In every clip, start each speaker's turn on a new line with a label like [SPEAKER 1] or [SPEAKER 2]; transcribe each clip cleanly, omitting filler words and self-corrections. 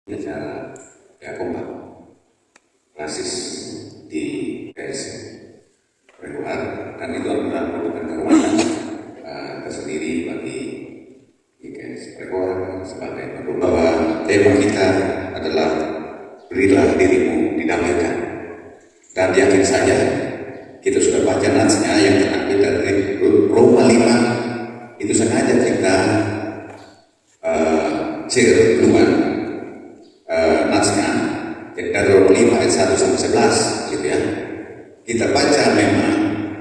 [SPEAKER 1] Acara ya kompak klasis di PS regular, dan itu membutuhkan kekuatan tersendiri bagi IKS regular sebagai pendukung. Bahwa tema kita adalah berilah dirimu didamaikan, dan yakin saja kita sudah baca natsnya yang terambil dari Roma 5 itu sengaja kita share duluan natsnya dari Roma 5 ayat 1 sampai 11 gitu ya. Kita baca memang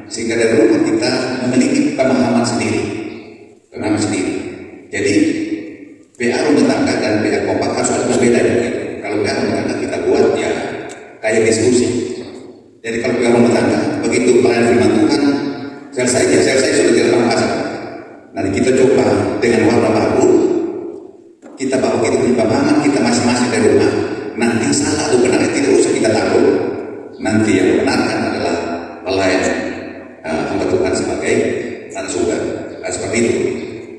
[SPEAKER 1] sehingga dari rumah kita memiliki pemahaman sendiri. Jadi PA rumah tangga dan PA kompak harus ada berbeda juga. Kalau PA rumah tangga kita buat ya kayak diskusi. Jadi kalau PA rumah tangga begitu pelayan firman Tuhan selesai sudah tidak masalah. Nanti kita coba dengan warna baru, kita bawa kita punya pemahaman kita masing-masing dari rumah. Nanti salah atau benar tidak usah kita tahu. Nanti yang benarkan adalah pelayan hamba Tuhan sebagai narasumber. Seperti itu.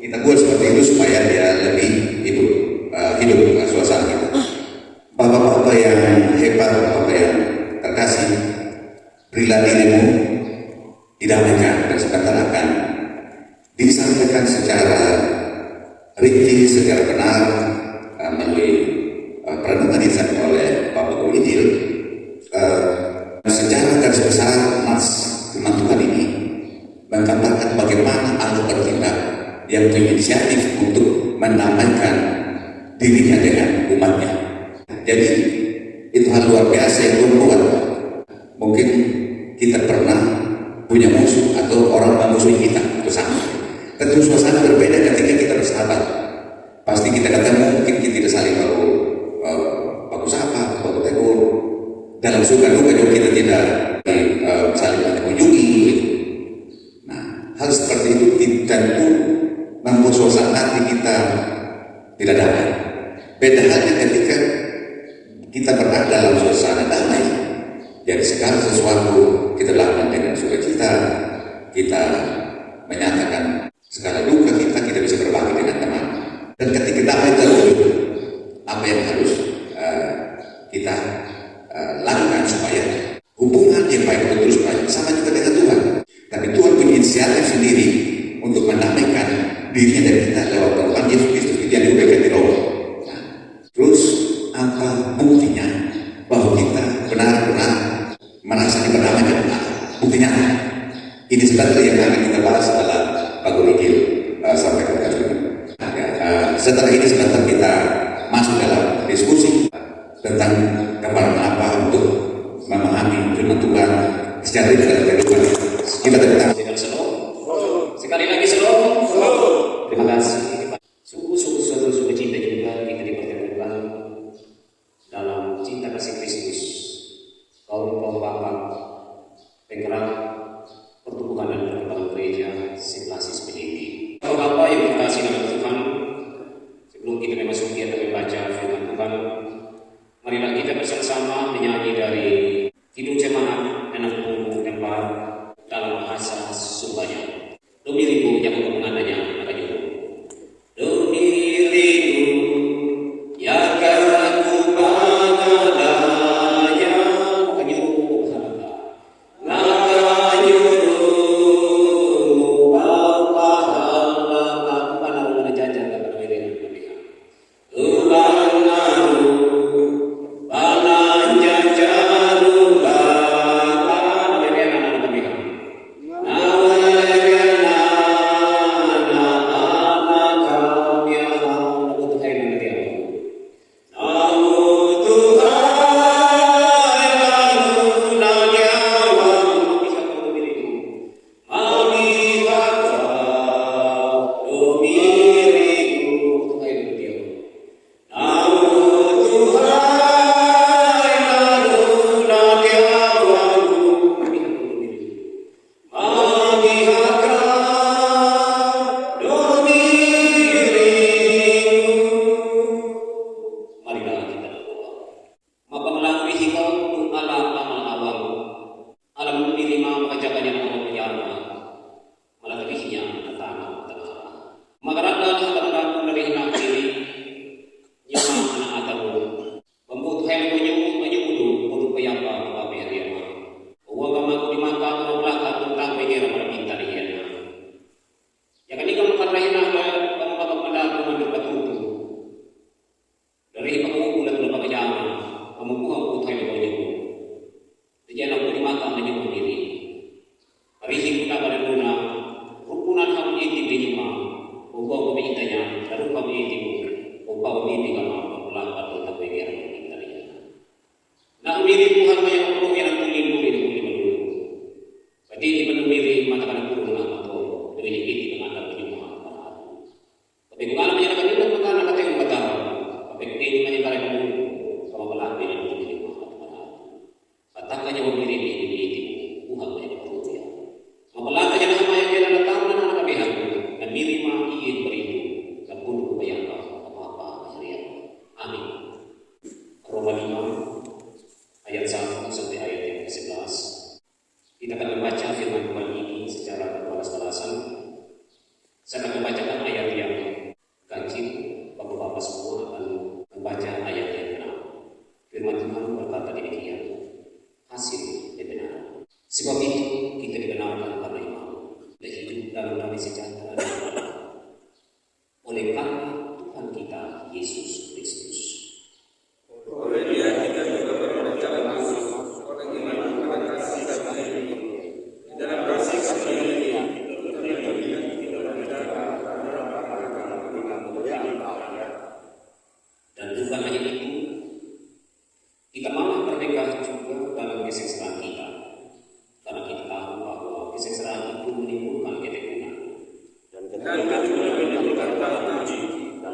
[SPEAKER 1] Kita buat seperti itu supaya dia lebih hidup suasana kita. Bapak-bapak yang hebat, bapak yang terkasih, berilah dirimu didamaikan, dan sebentar akan disampaikan secara rinci, secara benar melalui perenungan disampaikan oleh Bapak Guru Injil. Sejarah garis besar nats firman Tuhan ini menggambarkan bagaimana Allah bertindak, yang berinisiatif untuk menamaikan dirinya dengan umatnya. Jadi itu hal luar biasa yang membuat mungkin kita pernah punya musuh atau orang memusuhi kita bersama. Tentu suasana berbeda ketika kita bersahabat. Pasti kita ketemu, mungkin kita tidak saling baku sapa, baku tegur. Dalam suka duka juga kita tidak saling mengunjungi. Nah, hal seperti itu tentu membuat suasana hati kita tidak damai. Beda halnya ketika kita berada dalam suasana damai. Jadi segala sesuatu kita lakukan dengan sukacita, kita menyatakan segala duka kita tidak bisa berbagi dengan teman. Dan ketika damai terwujud, apa yang harus kita lakukan supaya hubungan yang baik terus baik, sama juga dengan Tuhan. Tapi Tuhan punya inisiatif sendiri untuk mendamaikan dirinya dan kita lewat Tuhan Yesus Kristus yang diberikan di Roma. Nah, terus apa buktinya bahwa kita benar-benar merasa diperdamaikan? Buktinya ini sebenarnya yang akan kita bahas setelah Pak Guru Injil sampaikan kali ini. Setelah ini sebentar kita masuk dalam diskusi tentang gambaran apa untuk memahami firman Tuhan secara dalam kehidupan kita tentang sekali lagi shalom. Terima kasih. Sungguh cinta juga kita dipertemukan dalam cinta kasih Kristus. Kaum bapak penggerak pertumbuhan dan perkembangan gereja Simbasis PDIP. Bapak yang dikasihi dalam Tuhan, sebelum kita memasuki atau membaca firman Tuhan, marilah kita bersama menyanyi dari Kidung Jemaat Anak Punggung Tempat dalam bahasa Sumbanya. Domiriku yang mengenanya akan juru. Domiriku ya karaku bangadanya akan juru berharga. Akan juru bapahala pada mana jajan dan pada dengan mereka. Tuhan naru balan jajan
[SPEAKER 2] kamukuha po tayo ng niyo. Diyan ang pulimata ang inyong diri. Parihin ko na ba na rupunan kami itin mo, upang kumita niya, laro kami itin mo, upang umiti ka mga pagulapat o tapigyan ng kita niya. Na umiripuhan mo yung pulong yan ang tulin-tulin ng uliman-ulong. Pati hindi man umiri, mata ka ng pulong ng ato, pinilipiti ng anak ng mga kapanahan. Pati kung alam niya na kanila, magkana ka tayong batawan. Pati kung hindi man ibaray mo, kawamalapin ang tulin ng mga kapanahan. Pataka niya umiri, pinilipiti mo, buhat mo yung pulong yan. Mapalata niya na kamayang kailan na tao na nakakabihan, na mirima iin barito, na puno ko bayan ka, kapapa, masariyan. Amin. Roma 5, ayat 1 sampai ayat yang ke-11. Kita akan membaca firman Tuhan ini secara berbalas-balasan. Saya akan membacakan ayat yang ganjil, Bapak-bapak semua akan membaca ayat yang ke-6. Firman Tuhan berkata demikian, hasil kebenaran. Sebab itu kita dibenarkan karena iman dan hidup dalam damai sejahtera dengan Allah oleh karena Tuhan kita Yesus Kristus.
[SPEAKER 3] Oleh Dia kita juga berpercaya masuk orang iman kepada kasih karunia. Di dalam kasih karunia kita berbicara
[SPEAKER 2] dan bukan hanya itu, kita malah merdeka juga dalam kesengsaraan kita. Karena kita tahu bahwa kesengsaraan itu menimbulkan ketekunan.
[SPEAKER 3] dan juga menimbulkan uji dan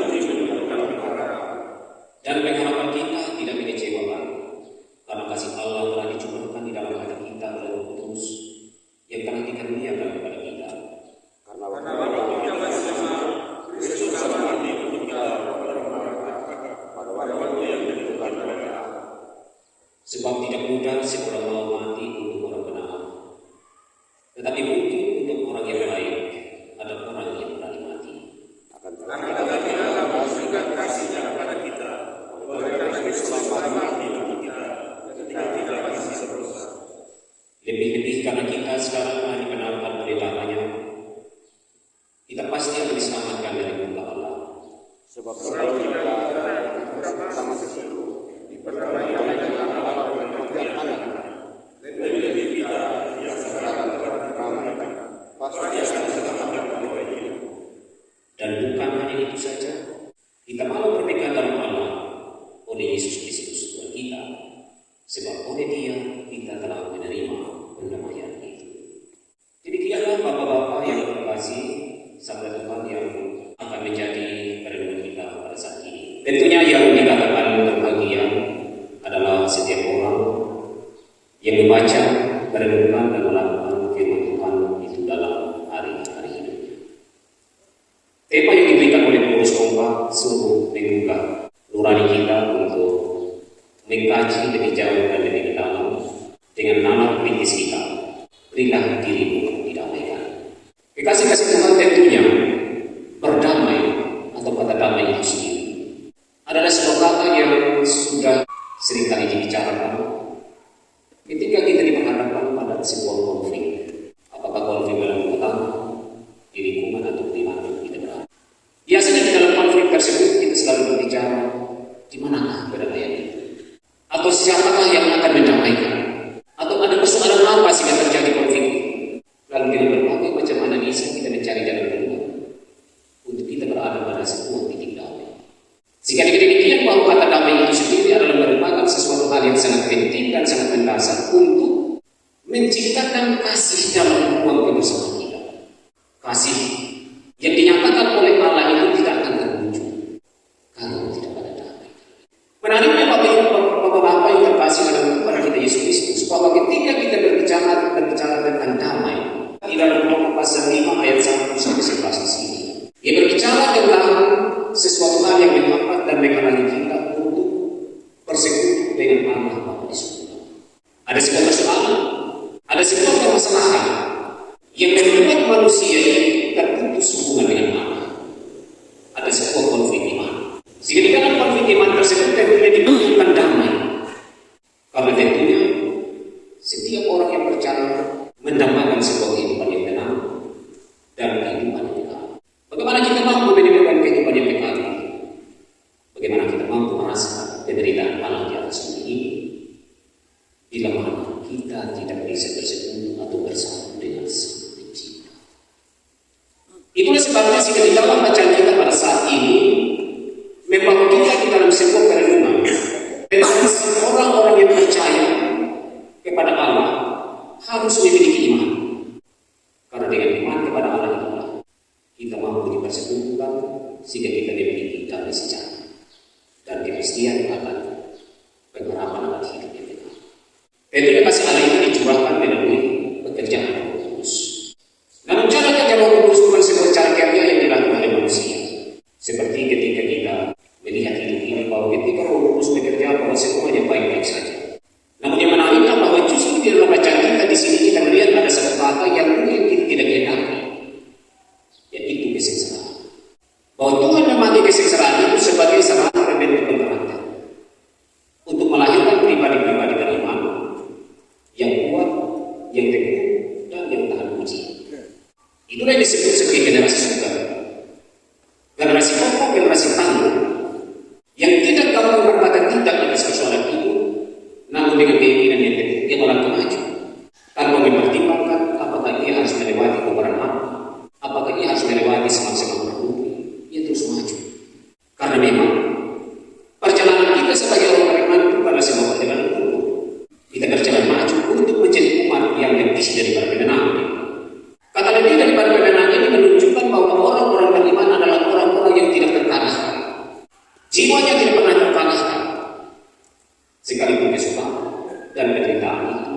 [SPEAKER 3] uji menimbulkan pengharapan.
[SPEAKER 2] Dan pengharapan kita tidak mengecewakan. Karena kasih Allah telah dicurahkan di dalam hati kita oleh Roh Kudus yang telah dikaruniakan kepada kita.
[SPEAKER 3] Karena waktu kita masih sama, Kristus telah mati untuk kita pada waktu yang ditentukan oleh Allah.
[SPEAKER 2] Sebab tidak mudah seorang mau mati untuk orang benar. Tetapi mungkin untuk orang yang baik ada orang yang berani mati.
[SPEAKER 3] Akan tetapi Allah memberikan kasih-Nya kepada kita. Oleh karena Kristus telah mati untuk kita ketika kita masih berdosa.
[SPEAKER 2] Lebih-lebih karena kita sekarang telah dibenarkan oleh darahnya, kita pasti akan diselamatkan dari murka Allah.
[SPEAKER 4] Sebab kita sama sesuatu diperdayakan dengan Allah dan anak
[SPEAKER 3] Lebih-lebih kita yang sekarang
[SPEAKER 4] pasti
[SPEAKER 3] akan diselamatkan oleh Dia.
[SPEAKER 2] Dan bukan hanya itu saja, kita malah merdeka dalam Allah oleh Yesus Kristus Tuhan kita. Sebab oleh Dia kita telah menerima pendamaian itu. Jadi dialah Bapak-bapak yang terkasih, sahabat Tuhan yang akan menjadi perenungan kita pada saat ini. Tentunya yang dikatakan berbahagia adalah setiap orang yang membaca, merenungkan dan melakukan firman Tuhan itu dalam hari-hari hidupnya. Tema yang diberikan oleh pengurus kompak sungguh menggugah nurani kita untuk mengkaji lebih jauh dan lebih dalam dengan nama perintis kita. Berilah dirimu didamaikan. Kekasih-kasih Tuhan tentunya berdamai atau kata damai itu sendiri adalah sebuah kata yang sudah seringkali dibicarakan ketika kita diperhadapkan pada sebuah konflik. Apakah konflik dalam rumah tangga, di lingkungan atau di mana kita berada. Biasanya di dalam konflik tersebut kita selalu berbicara di manakah perdamaian itu, atau siapakah yang akan mendamaikan, atau ada persoalan apa sehingga terjadi konflik. Lalu dengan berbagai macam analisa kita mencari jalan keluar untuk kita berada pada sebuah titik damai. Sehingga dengan demikian bahwa kata damai itu sendiri adalah merupakan sesuatu hal yang sangat penting dan sangat mendasar untuk menciptakan kasih dalam ruang kebersamaan kita. Kasih yang dinyatakan oleh Allah itu tidak akan terwujud kalau tidak ada damai. Menariknya Bapak-bapak yang terkasih dalam kepada kita Yesus Kristus, bahwa ketika kita berbicara tentang damai di dalam Roma pasal 5 ayat 1 sampai 11 di sini, ia berbicara tentang sesuatu hal yang menghambat dan menghalangi kita untuk bersekutu dengan Allah Bapa di surga. Ada sebuah persoalan, ada sebuah permasalahan yang membuat manusia ini terputus hubungan dengan Allah. Ada sebuah konflik iman. Sehingga di dalam konflik iman tersebut tentunya dibutuhkan damai. Karena tentunya setiap orang yang percaya mendamaikan sebuah kehidupan yang tenang dan kehidupan yang kekal. Bagaimana kita mampu menemukan kehidupan yang kekal? Bagaimana kita mampu merasakan penderitaan Allah di atas bumi ini, bila mana kita tidak bisa bersekutu atau bersatu dengan Sang Pencipta. Itulah sebabnya jika di dalam bacaan kita pada saat ini membawa kita di dalam sebuah perenungan tentang orang-orang yang percaya kepada Allah harus memiliki iman. Karena dengan iman kepada Allah itulah kita mampu dipersekutukan sehingga kita memiliki damai sejahtera dan kepastian akan pengharapan akan hidup yang benar. Tentunya kasih Allah itu dicurahkan melalui pekerjaan Roh Kudus. Namun cara kerja Roh Kudus bukan sebuah cara kerja yang dilakukan oleh manusia. Seperti ketika kita melihat hidup ini bahwa ketika Roh Kudus bekerja bahwa semuanya baik-baik saja. Namun yang menariknya bahwa justru di dalam bacaan kita di sini kita melihat ada satu kata yang mungkin kita tidak kehendaki, yaitu kesengsaraan. Bahwa Tuhan memakai kesengsaraan itu sebagai salah satu bentuk pemberontakan untuk melahirkan pribadi-pribadi beriman yang kuat, yang teguh, dan yang tahan uji. Itulah yang disebut sebagai generasi surga. Generasi kokoh, generasi tangguh, yang tidak gampang berkata tidak atas persoalan itu, namun dengan keinginan yang teguh, dia melangkah maju tanpa mempertimbangkan apakah ia harus melewati kobaran api, apakah ia harus melewati semak-semak berkumpul. Ia terus maju. Karena memang perjalanan kita sebagai orang beriman itu adalah sebuah perjalanan umum. Kita berjalan maju untuk menjadi umat yang lebih daripada penenang. Kata lebih daripada penenang ini menunjukkan bahwa orang-orang beriman adalah orang-orang yang tidak terkalahkan. Jiwanya tidak pernah terkalahkan. Sekalipun kesukaan dan penderitaan itu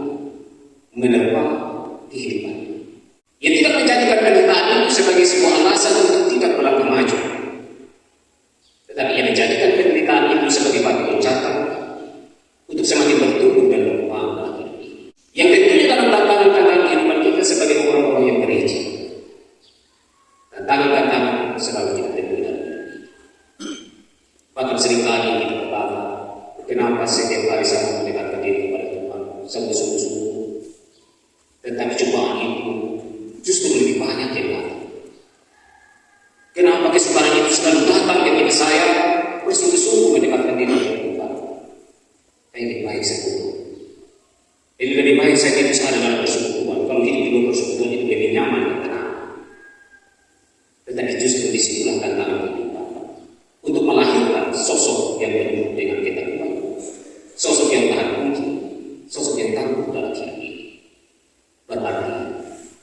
[SPEAKER 2] menerpa kehidupan. Ia tidak menjadikan penderitaan itu sebagai sebuah alasan untuk tidak melangkah maju. Tetapi ia menjadikan penderitaan itu sebagai batu loncatan untuk semakin bertumbuh dan berkembang dalam hidup ini. Yang tentunya dalam tantangan-tantangan kehidupan kita sebagai orang-orang yang gereja. Tantangan-tantangan selalu kita temui dalam hidup ini. Bahkan seringkali kita bertanya, kenapa setiap hari saya mendekatkan diri kepada Tuhan sungguh-sungguh, tetapi cobaan itu justru lebih banyak yang datang. Kenapa kesukaran itu selalu datang ketika saya bersungguh-sungguh mendekatkan diri kepada Tuhan? Lebih baik saya butuh. Lebih baik saya tidak ada dalam persekutuan. Kalau hidup di luar persekutuan itu lebih nyaman dan tenang. Tetapi justru disitulah tantangan kehidupan untuk melahirkan sosok yang penuh dengan ketakwaan, sosok yang tahan uji, sosok yang tangguh dalam hidup ini. Berarti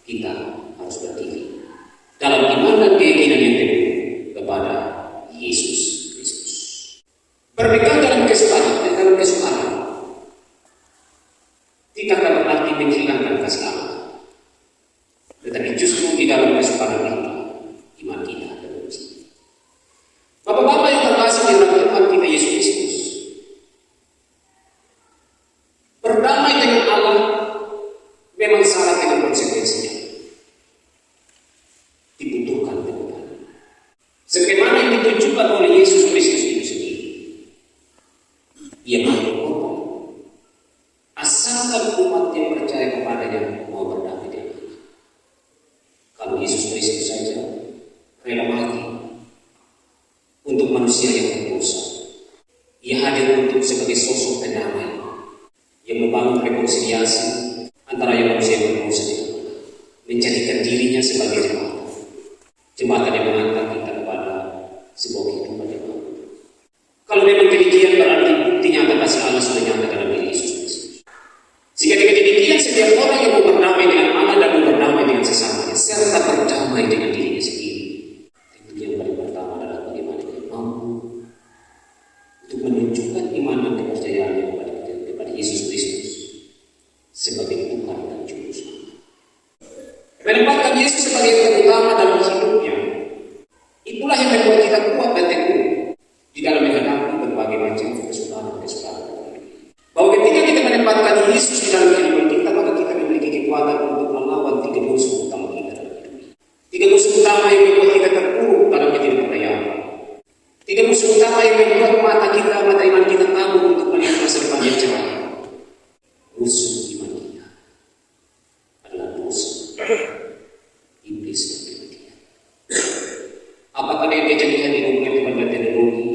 [SPEAKER 2] kita harus berdiri dalam iman dan keyakinan yang teguh kepada Yesus Kristus. Berpegang dalam kesukaran dan dalam kesukaran tidak akan berarti menghilangkan kasih Allah, tetapi justru di dalam kesukaran itu iman kita teruji. Bapak-bapak yang terkasih di dalam Tuhan kita Yesus Kristus, berdamai dengan Allah memang syarat dengan konsekuensinya. Dibutuhkan Tuhan. Sebagaimana yang ditunjukkan oleh Yesus Kristus itu sendiri. Ia berkorban. Asalkan umat yang percaya kepadanya mau berdamai dengan Allah. Kalau Yesus Kristus saja rela mati untuk manusia yang berdosa. Ia hadir untuk sebagai sosok pendamai yang membangun rekonsiliasi antara yang manusia yang berdosa dengan Allah, menjadikan dirinya sebagai jembatan yang mengantar kita kepada sebuah kehidupan yang baru. Kalau memang demikian berarti bukti nyata kasih Allah sudah nyata dalam diri Yesus Kristus. Sehingga dengan demikian setiap orang yang mau berdamai dengan Allah dan mau berdamai dengan sesamanya serta berdamai dengan dirinya sendiri. Yang paling pertama adalah bagaimana dia mampu untuk menunjukkan iman dan kepercayaannya kepada Yesus Kristus sebagai Tuhan dan Juru Selamat. Menempatkan Yesus sebagai yang utama dalam hidupnya, itulah yang membuat kita kuat dan teguh di dalam menghadapi berbagai macam kesukaran. Bahwa ketika kita menempatkan Yesus di dalam kehidupan kita, maka kita memiliki kekuatan untuk melawan tiga musuh utama kita dalam hidup ini. Tiga musuh utama yang membuat kita terpuruk dalam ketidakpercayaan. Tiga musuh utama yang membuat mata iman kita kabur untuk melihat masa depan yang cerah. Musuh iman kita adalah dosa, iblis dan kematian. Apakah yang kejadian di hubungan dengan teknologi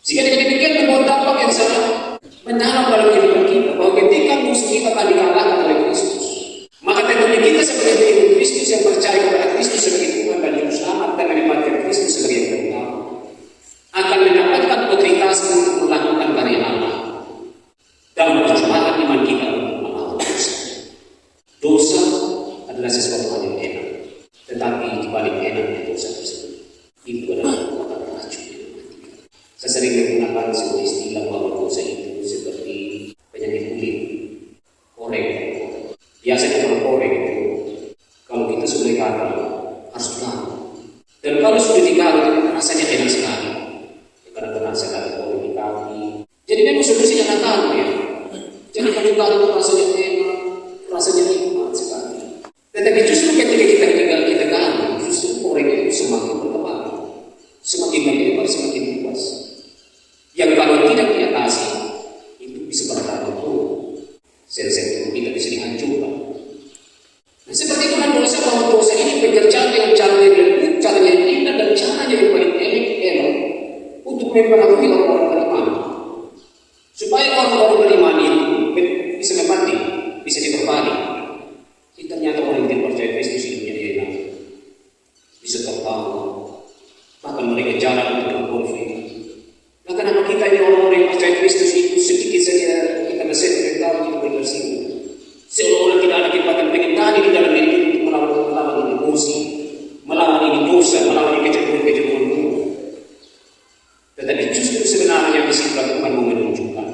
[SPEAKER 2] Sehingga dengan demikian membawa dampak yang sangat mendalam dalam kehidupan kita, bahwa ketika musuh kita akan dikalahkan oleh Kristus, maka tentunya kita sebagai pengikut Kristus yang percaya kepada Kristus sebagai Tuhan dan Juru Selamat dan menempatkan Kristus sebagai yang terutama, akan mendapatkan otoritas untuk melakukan karya Allah dalam perjuangan iman kita untuk melawan dosa. Dosa adalah sesuatu hal yang enak, tetapi dibalik enaknya dosa tersebut, itu adalah kekuatan racun yang mematikan. Saya sering menggunakan sebuah istilah bahwa dosa itu seperti penyakit kulit, koreng. Biasanya kalau koreng itu, kalau kita sudah digaruk, harus digaruk. Dan kalau sudah digaruk, rasanya enak sekali. Kadang-kadang saya kata koreng di kaki. Jadi memang solusinya nakal ya. Jadi kalau digaruk rasanya enak, rasanya nikmat sekali. Tetapi justru ketika kita garuk, justru koreng itu semakin berkembang, semakin melebar, semakin luas. Yang kalau tidak diatasi, itu bisa bertarung. Sel-sel tubuh kita bisa dihancurkan. Nah, seperti itu kan dosa, bahwa dosa ini bekerja dengan cara yang lembut, cara yang indah, dan caranya yang paling elok untuk mempengaruhi orang-orang beriman. Supaya orang-orang beriman itu bisa membanding, bisa diperbalik. Ternyata orang yang tidak percaya Kristus hidupnya enak, bisa tertawa, bahkan mereka jalan untuk berkonflik. Nah, kenapa kita ini orang-orang yang percaya Kristus itu sedikit saja kita bersedia tahu kita berbersih, seolah-olah tidak ada kekuatan pengendali di dalam diri kita untuk melawan emosi, melawan ini dosa, melawan ini kejenuhan dulu. Tetapi justru sebenarnya di situ Tuhan mau menunjukkan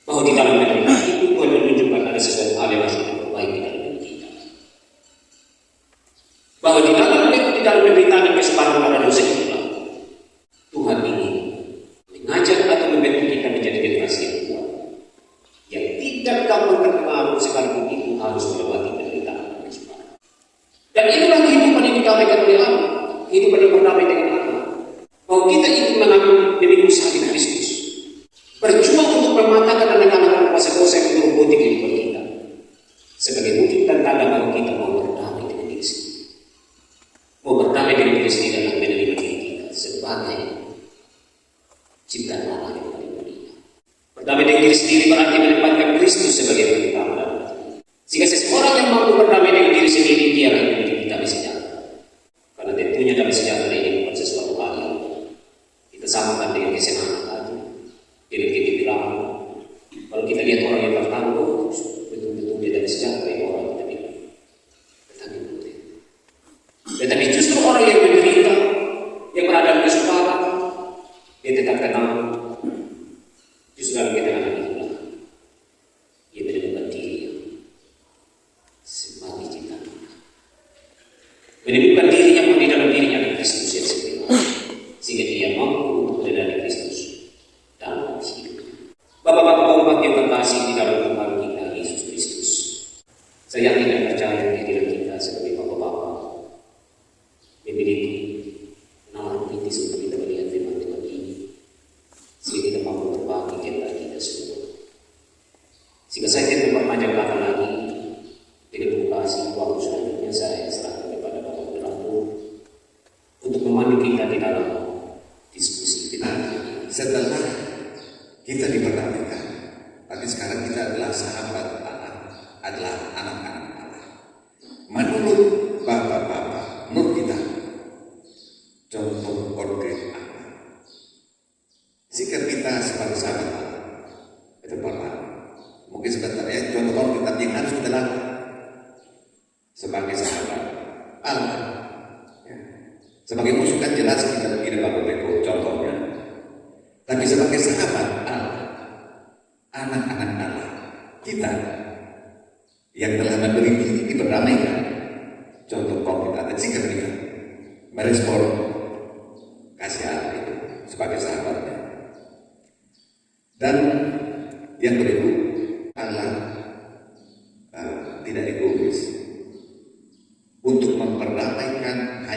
[SPEAKER 2] bahwa di dalam diri itu Tuhan menunjukkan ada sesuatu hal yang harus diperbaiki dalam diri kita. Bahwa di dalam penderitaan dan keseparuhan pada dosa itulah Tuhan ingin mengajak atau membentuk kita menjadi generasi yang kuat, yang tidak gampang terpengaruh sekalipun itu harus melewati penderitaan dan keseparuhan. Dan itulah kehidupan yang didamaikan oleh Allah, kehidupan yang berdamai dengan Allah. Bahwa kita itu memiliki salib Kristus, berjuang untuk mematahkan anak-anak kuasa dosa yang menyeruput kehidupan kita, sebagai wujud dan tanda bahwa kita mau berdamai dengan diri sendiri, mau berdamai dengan diri sendiri dan menerima diri kita sebagai ciptaan Allah yang paling mulia. Berdamai dengan diri sendiri berarti menempatkan Kristus sebagai yang utama dalam hati. Sehingga seseorang yang mampu berdamai dengan diri sendiri, dia akan memiliki damai sejahtera. Karena tentunya damai sejahtera ini bukan sesuatu hal yang kita samakan dengan kesenangan tadi, dengan kegembiraan. Kalau kita lihat orang yang tertangguh, betul-betul dia damai sejahtera yang orang kita bilang. Tetapi justru orang yang menderita, yang berada dalam kesukaran, dia tetap tenang. Justru dalam ketenangan itulah ia menemukan dirinya sebagai ciptaan Allah, menemukan dirinya di dalam dirinya ada Kristus yang sebenarnya, sehingga dia mampu untuk menjadi Kristus dalam hidupnya. Bapak-bapak yang terkasih di dalam Tuhan kita Yesus Kristus, saya yakin dan percaya kehadiran kita sebagai bapak-bapak memiliki nalar kritis untuk kita melihat firman Tuhan ini, sehingga kita mampu berbagi kepada kita semua. Sehingga saya tidak memperpanjang kata lagi, dengan edukasi waktu selanjutnya saya serahkan kepada Bapak Moderator untuk memandu kita di dalam diskusi kita.
[SPEAKER 1] Setelah kita diperdamaikan, tapi sekarang kita adalah sahabat Allah, adalah anak-anak Allah. Menurut bapak-bapak, menurut kita, contoh konkret apa? Sikap kita sebagai sahabat Allah itu pertama. Mungkin sebentar ya, contoh konkret yang harus kita lakukan sebagai sahabat Allah. Ya. Sebagai musuh kan jelas kita tidak bagus contohnya. Tapi sebagai sahabat Allah, anak-anak Allah, kita yang telah memberi diri berdamaikan, contoh konkret ada sikap kita merespon kasih Allah itu sebagai sahabatnya. Dan yang berikut, Allah tidak egois untuk memperdamaikan,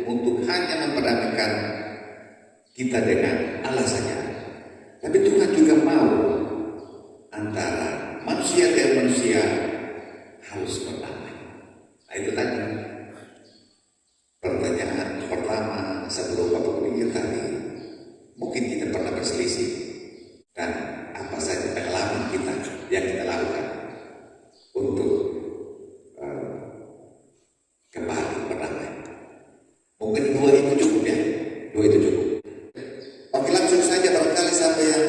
[SPEAKER 1] untuk hanya memperdamaikan kita dengan Allah saja. Tapi Tuhan juga mau antara manusia dan manusia harus berdamai. Nah, itu tadi pertanyaan pertama sebelum Bapak berpikir tadi. Mungkin kita pernah berselisih, dan apa saja pengalaman kita yang kita lakukan untuk kembali berdamai. Mungkin dua itu cukup ya, dua itu cukup. Oke, langsung saja barangkali siapa yang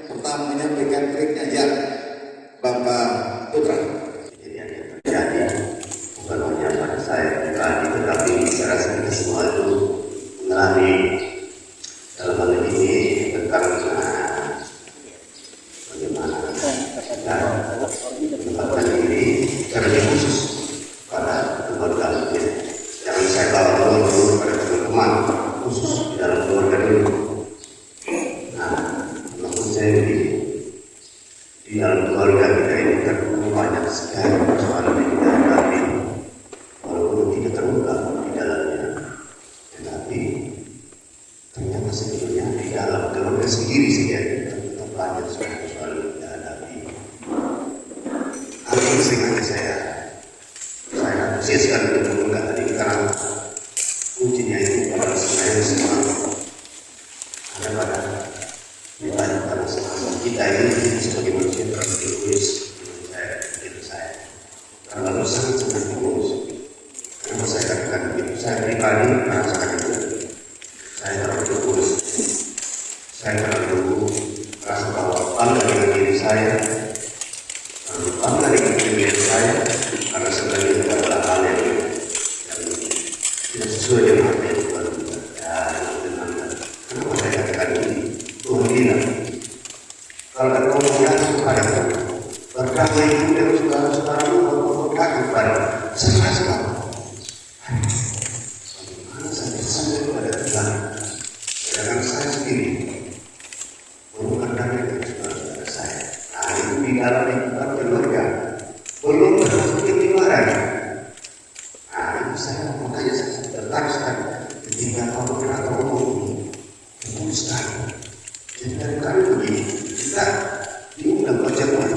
[SPEAKER 1] pertama menyampaikan triknya, ya Bapak Putra.
[SPEAKER 5] Jadi bukan hanya pada saya pribadi, tetapi saya rasa kita semua itu mengalami dalam hal ini tentang bagaimana kita menempatkan diri secara khusus pada keluarga. Jangan saya bawa dulu pada teman-teman, khusus di dalam keluarga dulu. Nah, maksud saya begini, di dalam keluarga kita ini kan banyak sekali persoalan yang kita hadapi, walaupun tidak terungkap di dalamnya, tetapi ternyata sebetulnya di dalam keluarga sendiri saja kita tetap banyak sekali persoalan yang kita hadapi. Hal ini sengaja saya antusiaskan untuk mengunggah tadi, karena kuncinya itu pada sebenarnya semua ada pada ditanya pada sama kita ini sebagai manusia egois. Karena itu sangat egois. Kenapa saya katakan begitu? Saya pribadi merasakan itu. Saya terlalu egois. Saya terlalu merasa bahwa bangga dengan diri saya, terlalu bangga dengan diri saya, karena sebenarnya itu adalah hal yang tidak sesuai dengan apa yang Tuhan dengan. Kenapa saya katakan ini? Tuhan bilang, kalau engkau mengaku kepadaku, berdamai itu dan saudara-saudaramu berkata kepada saya sekali. Bagaimana saya sampai kepada Tuhan? Sedangkan saya sendiri belum berdamai dengan saudara-saudara saya. Nah, itu di dalam lingkungan keluarga belum termasuk ketimuran. Nah, itu saya makanya saya tertarik sekali ketika kamu atau ngomong ini memutuskan. Jadi dari kami begini, kita diundang pertemuan.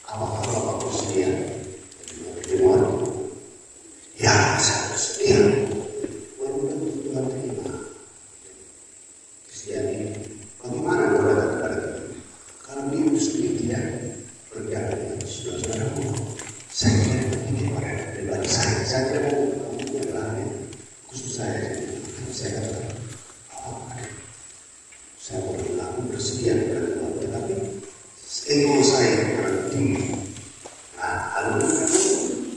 [SPEAKER 5] Apakah Bapak bersedia pertemuan? Ya, saya bersedia. Mudah-mudahan Tuhan terima. Kesediaan ini, bagaimana kau datang kepada kita? Kalau dirimu sendiri tidak berjalan dengan saudara-saudaramu, saya tidak begini pada pribadi saya tidak mau kamu yang lain, khusus saya katakan, saya berlaku bersedia kepada Tuhan, tetapi ego saya terlalu tinggi. Nah, lalu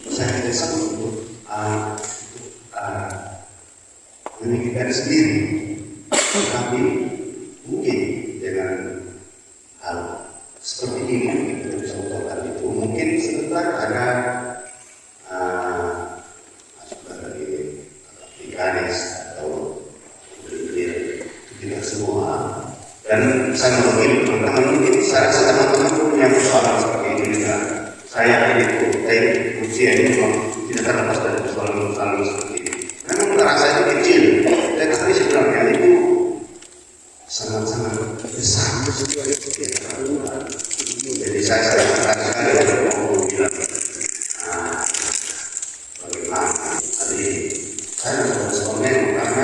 [SPEAKER 5] saya tidak sanggup untuk memikirkan sendiri, tetapi mungkin dengan hal seperti ini kita bisa melakukan itu. Mungkin sebentar ada masukan dari Ganes atau tidak semua. Dan saya mungkin teman-teman mungkin saya rasa teman-teman punya persoalan seperti ini juga. Saya itu usia ini memang tidak terlepas dari persoalan seperti ini. Memang terasa itu kecil, tetapi sebenarnya itu sangat-sangat besar. Jadi saya katakan sekali mau bilang bagaimana tadi saya responden karena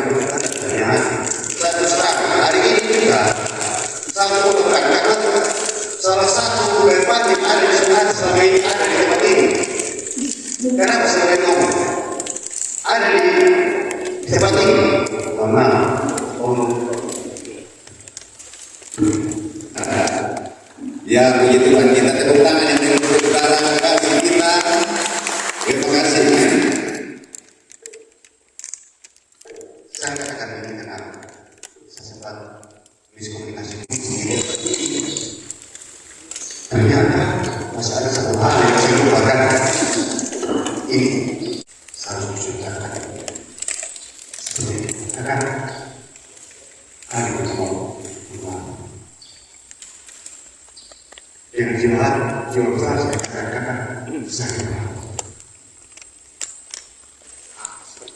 [SPEAKER 5] dari hati. Saya terserah hari ini juga saya bukan karena salah satu beban yang ada di sana selama ini ada di tempat ini. Kenapa saya ngomong ada di tempat ini? Karena
[SPEAKER 1] ya puji Tuhan, kita tepuk tangan yang dengan saudara kekasih kita. Terima kasih.
[SPEAKER 5] saya katakan ini karena saya sempat miskomunikasi. Ternyata masih ada satu hal yang saya lupakan. Ini saya harus menceritakan. Seperti itu. Karena hari pertama dengan jiwa besar saya katakan saya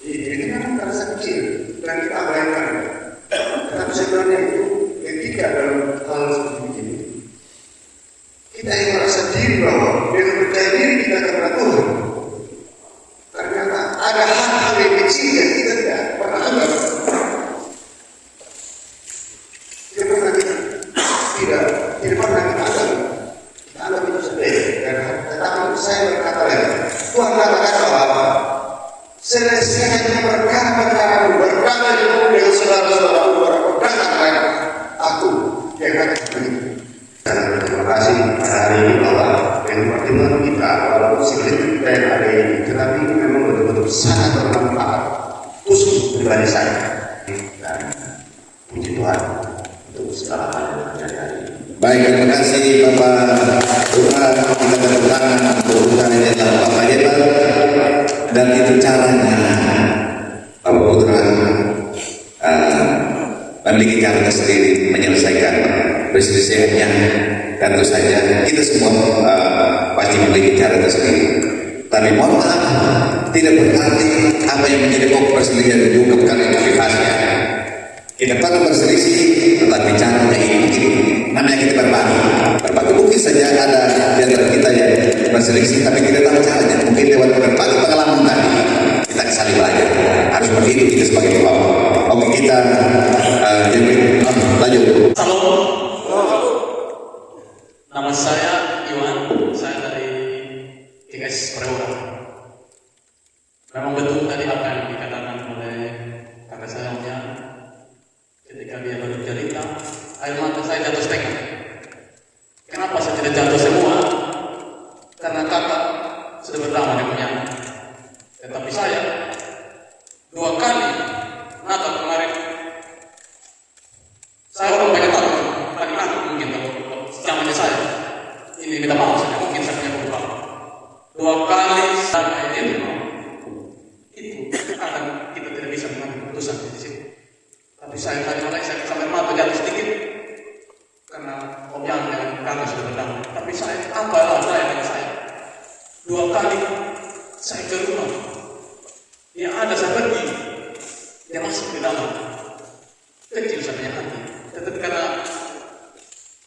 [SPEAKER 5] ini memang terasa kecil dan kita bayangkan, tetapi sebenarnya itu ketika dalam hal seperti ini kita yang merasa diri bahwa dengan percaya diri kita kepada Tuhan, ternyata ada hal-hal yang kecil yang kita tidak pernah anggap. deklarasi pada hari ini bahwa yang pertemuan kita walaupun sedikit dari hari ini, tetapi ini memang betul-betul sangat bermanfaat khusus pribadi saya. Dan puji Tuhan untuk segala hal yang terjadi hari ini.
[SPEAKER 1] Baik, terima kasih Bapak Tuhan. Kita tepuk tangan untuk Tuhan ini adalah Bapak hebat, dan itu caranya Bapak Putra memiliki cara sendiri menyelesaikan perselisihannya. Tentu saja kita semua pasti memiliki cara tersendiri. Tapi mohon maaf, tidak berarti apa yang menjadi pokok perselisihan diungkapkan efekasinya. Kita perlu berselisih, tetapi caranya ini mungkin namanya kita berbagi mungkin saja ada di antara kita yang berselisih tapi tidak tahu caranya. Mungkin lewat berbagi pengalaman tadi kita saling belajar. Harus begitu kita sebagai bapak. Oke, kita lanjut.
[SPEAKER 6] Halo, nama saya Iwan, saya dari GKS Prewara. Memang betul tadi apa yang dikatakan oleh kakak saya Jan. Ketika dia baru cerita, air mata saya jatuh setengah. Kenapa saya tidak jatuh semua? Karena kakak sudah berdamai dengannya. Tetapi saya 2 kali Natal kemarin, saya orang banyak tahu, paling takut mungkin kalau zamannya saya. Ini minta maaf saja, mungkin saya punya beberapa. 2 kali saya itu akan kita tidak bisa mengambil keputusan di situ. Tapi saya tadi mulai saya sampai mata jatuh sedikit karena objek yang kami sudah berdamai. Tapi saya apalah saya dengan saya 2 kali saya ke rumah, dia ada, saya pergi, dia masuk di dalam. Kecil saya punya hati, tetapi karena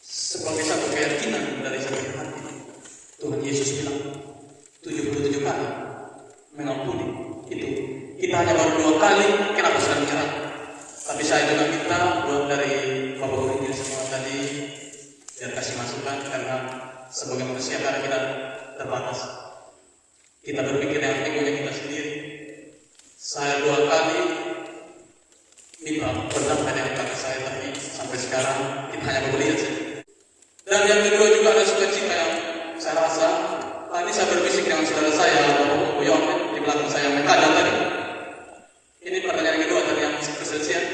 [SPEAKER 6] sebagai satu keyakinan dari saya punya hati, Tuhan Yesus bilang 77 kali mengampuni. Itu kita hanya baru 2 kali, kenapa sudah menyerah? Tapi saya juga minta buat dari Bapak Guru semua tadi biar kasih masukan, karena sebagai manusia karena kita terbatas, kita berpikir yang egonya kita sendiri. Saya 2 kali minta berdamai dengan kakak saya, tapi sampai sekarang kita hanya berlihat saja. Dan yang kedua juga ada sukacita yang saya rasa. Tadi saya berbisik dengan saudara saya Bapak Buyong di belakang saya mengkadah tadi. Ini pertanyaan kedua dari yang perselisihan.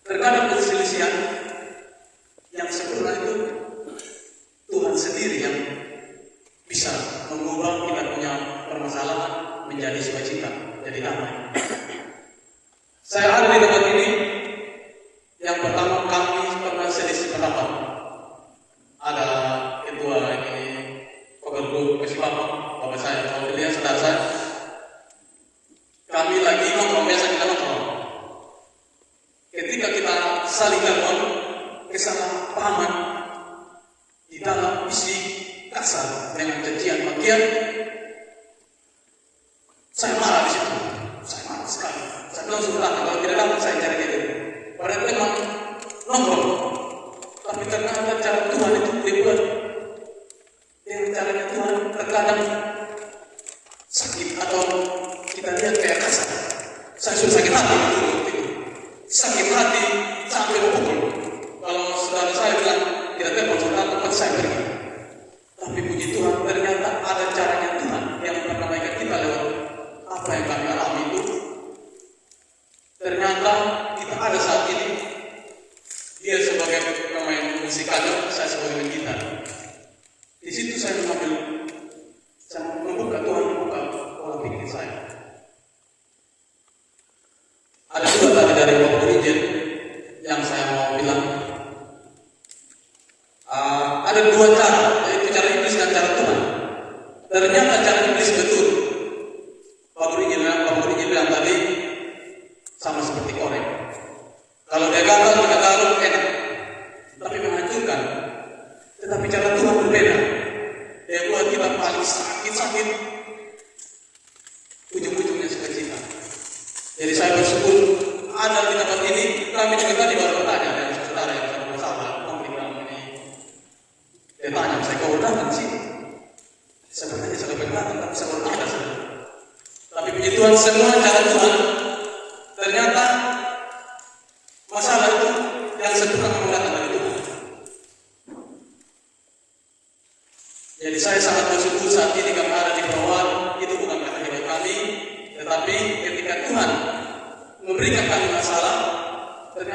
[SPEAKER 6] Terkadang perselisihan yang sempurna itu Tuhan sendiri yang bisa mengubah kita punya permasalahan menjadi sukacita, jadi damai. Saya ada di tempat ini. Yang pertama, kami pernah selisih pendapat. Ada ketua ini Pegawai Kasih Bapak saya, kalau dia saudara saya. Kami lagi nongkrong, biasa kita nongkrong. Ketika kita saling telepon, kesalahpahaman di dalam isi kasar dengan cacian makian, saya marah di situ. Saya marah sekali. Saya langsung bilang, kalau tidak dapat saya cari dia. Pada teman nongkrong, tapi ternyata cara Tuhan itu dibuat dengan caranya Tuhan terkadang sakit atau kita lihat kayak kasar. Saya sudah sakit hati itu. Sakit hati sampai memukul. Kalau saudara saya bilang tidak telepon saudara, tempat saya pergi. Tapi puji Tuhan, ternyata ada caranya Tuhan yang mendamaikan kita lewat apa yang kami alami itu. Ternyata kita ada saat ini. Dia sebagai pemain musikalnya, saya sebagai gitar. Di situ saya membuka Tuhan membuka pola pikir saya. Ada juga tadi dari Bapak Dirjen yang saya mau bilang. Ada 2 cara, yaitu cara iblis dan cara Tuhan. Ternyata cara iblis betul. Bapak Dirjen bilang tadi sama seperti korek. Kalau dia gagal, kita taruh enak, tapi menghancurkan. Tetapi cara Tuhan berbeda. Dia buat kita paling sakit, ujung-ujungnya sukacita. Jadi saya bersyukur ada di tempat ini. Kami juga tadi baru bertanya dengan saudara yang saya bersalah, konflik ini. Dia tanya, saya kau datang sih? Sebenarnya saya pengen datang, tapi saya baru ada saja. Tapi puji Tuhan, semua cara Tuhan. Ternyata masalah itu yang sempurna datang dari Tuhan.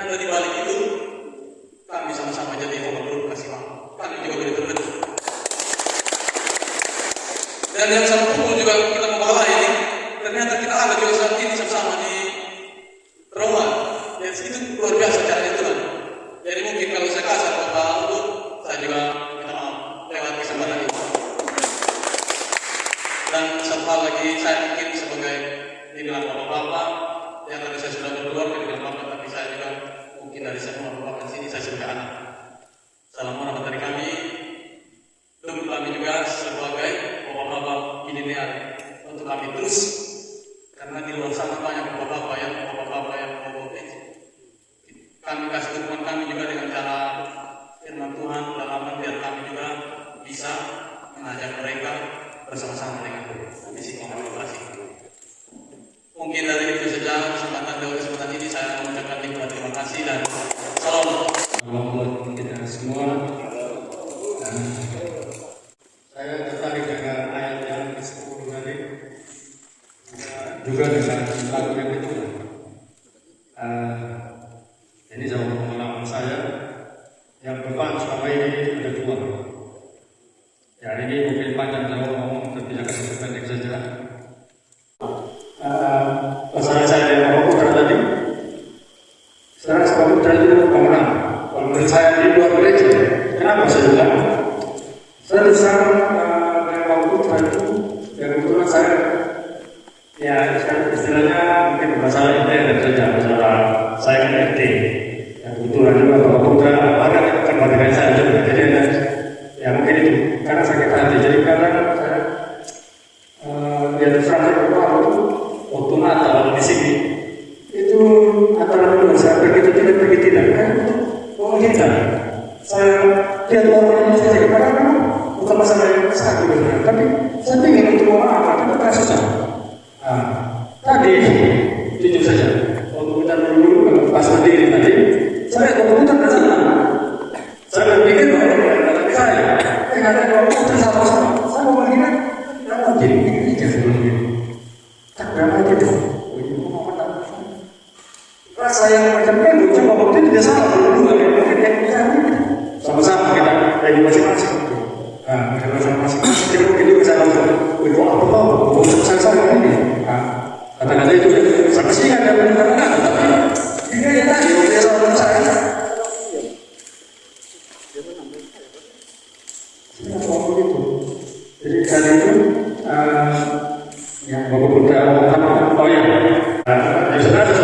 [SPEAKER 6] tadi balik itu kami sama-sama jadi gubernur kasih maaf. Kami juga beri terbentuk. Dan yang satu pukul juga kita membawa ini, ternyata kita ada juga saat ini sama-sama di Roma. Dan itu luar biasa cara itu. Jadi mungkin kalau saya kasar Bapak Luhut, saya juga minta maaf lewat kesempatan ini. Dan satu hal lagi, saya mungkin sebagai dibilang bapak-bapak, yang tadi saya sudah berkeluarga dibilang bapak, tapi saya juga mungkin dari semua bapak di sini saya sebagai anak. Salam hormat dari kami, untuk kami juga sebagai bapak-bapak milenial untuk kami terus, karena di luar sana banyak bapak-bapak yang kami kasih dukungan kami juga dengan cara firman Tuhan dalam biar kami juga bisa mengajak mereka bersama-sama dengan misi kongregasi. Mungkin dari itu saja kesempatan ini saya mengucapkan terima kasih dan salam.
[SPEAKER 7] Buat kita semua. Saya tertarik dengan ayat yang ke-10 tadi, juga dengan lagu yang kedua. Ini jauh pengalaman saya. Yang depan selama ini ada dua. Ya ini mungkin panjang jauh ngomong, tapi saya kasih pendek saja. Pasangan saya dengan Bapak Putra tadi, sekarang Bapak Putra itu pemenang. Kalau menurut saya di luar gereja, kenapa saya bilang? Saya disana dengan Bapak Putra itu, yang kebetulan saya, ya istilahnya mungkin masalah internet saja, masalah saya kan RT. Yang kebetulan juga Bapak Putra, bahkan kan dengan saya juga, jadi ya mungkin itu karena sakit hati. Jadi kadang saya dia terserah waktu Natal di sini itu antara dua saya pergi tidak kan kita saya lihat orang saya karena memang bukan masalah yang besar sebenarnya, tapi saya ingin untuk apa kita kan susah. Tadi jujur saja waktu kita dulu pas mandiri tadi saya komputer ke sana, saya berpikir bahwa saya ada komputer sama-sama saya mau menghina jadi ini sebelum ini tak berapa aja dong. Rasa yang macam itu coba waktu itu tidak salah dulu sama-sama kita dari masing-masing. Kita masing-masing kita mungkin juga saya langsung itu apa tahu saya ini kata-kata itu sama sih ada benar-benar tapi dia yang tadi dia sama saya begitu. Jadi kali itu yang Bapak Putra oh ya sebenarnya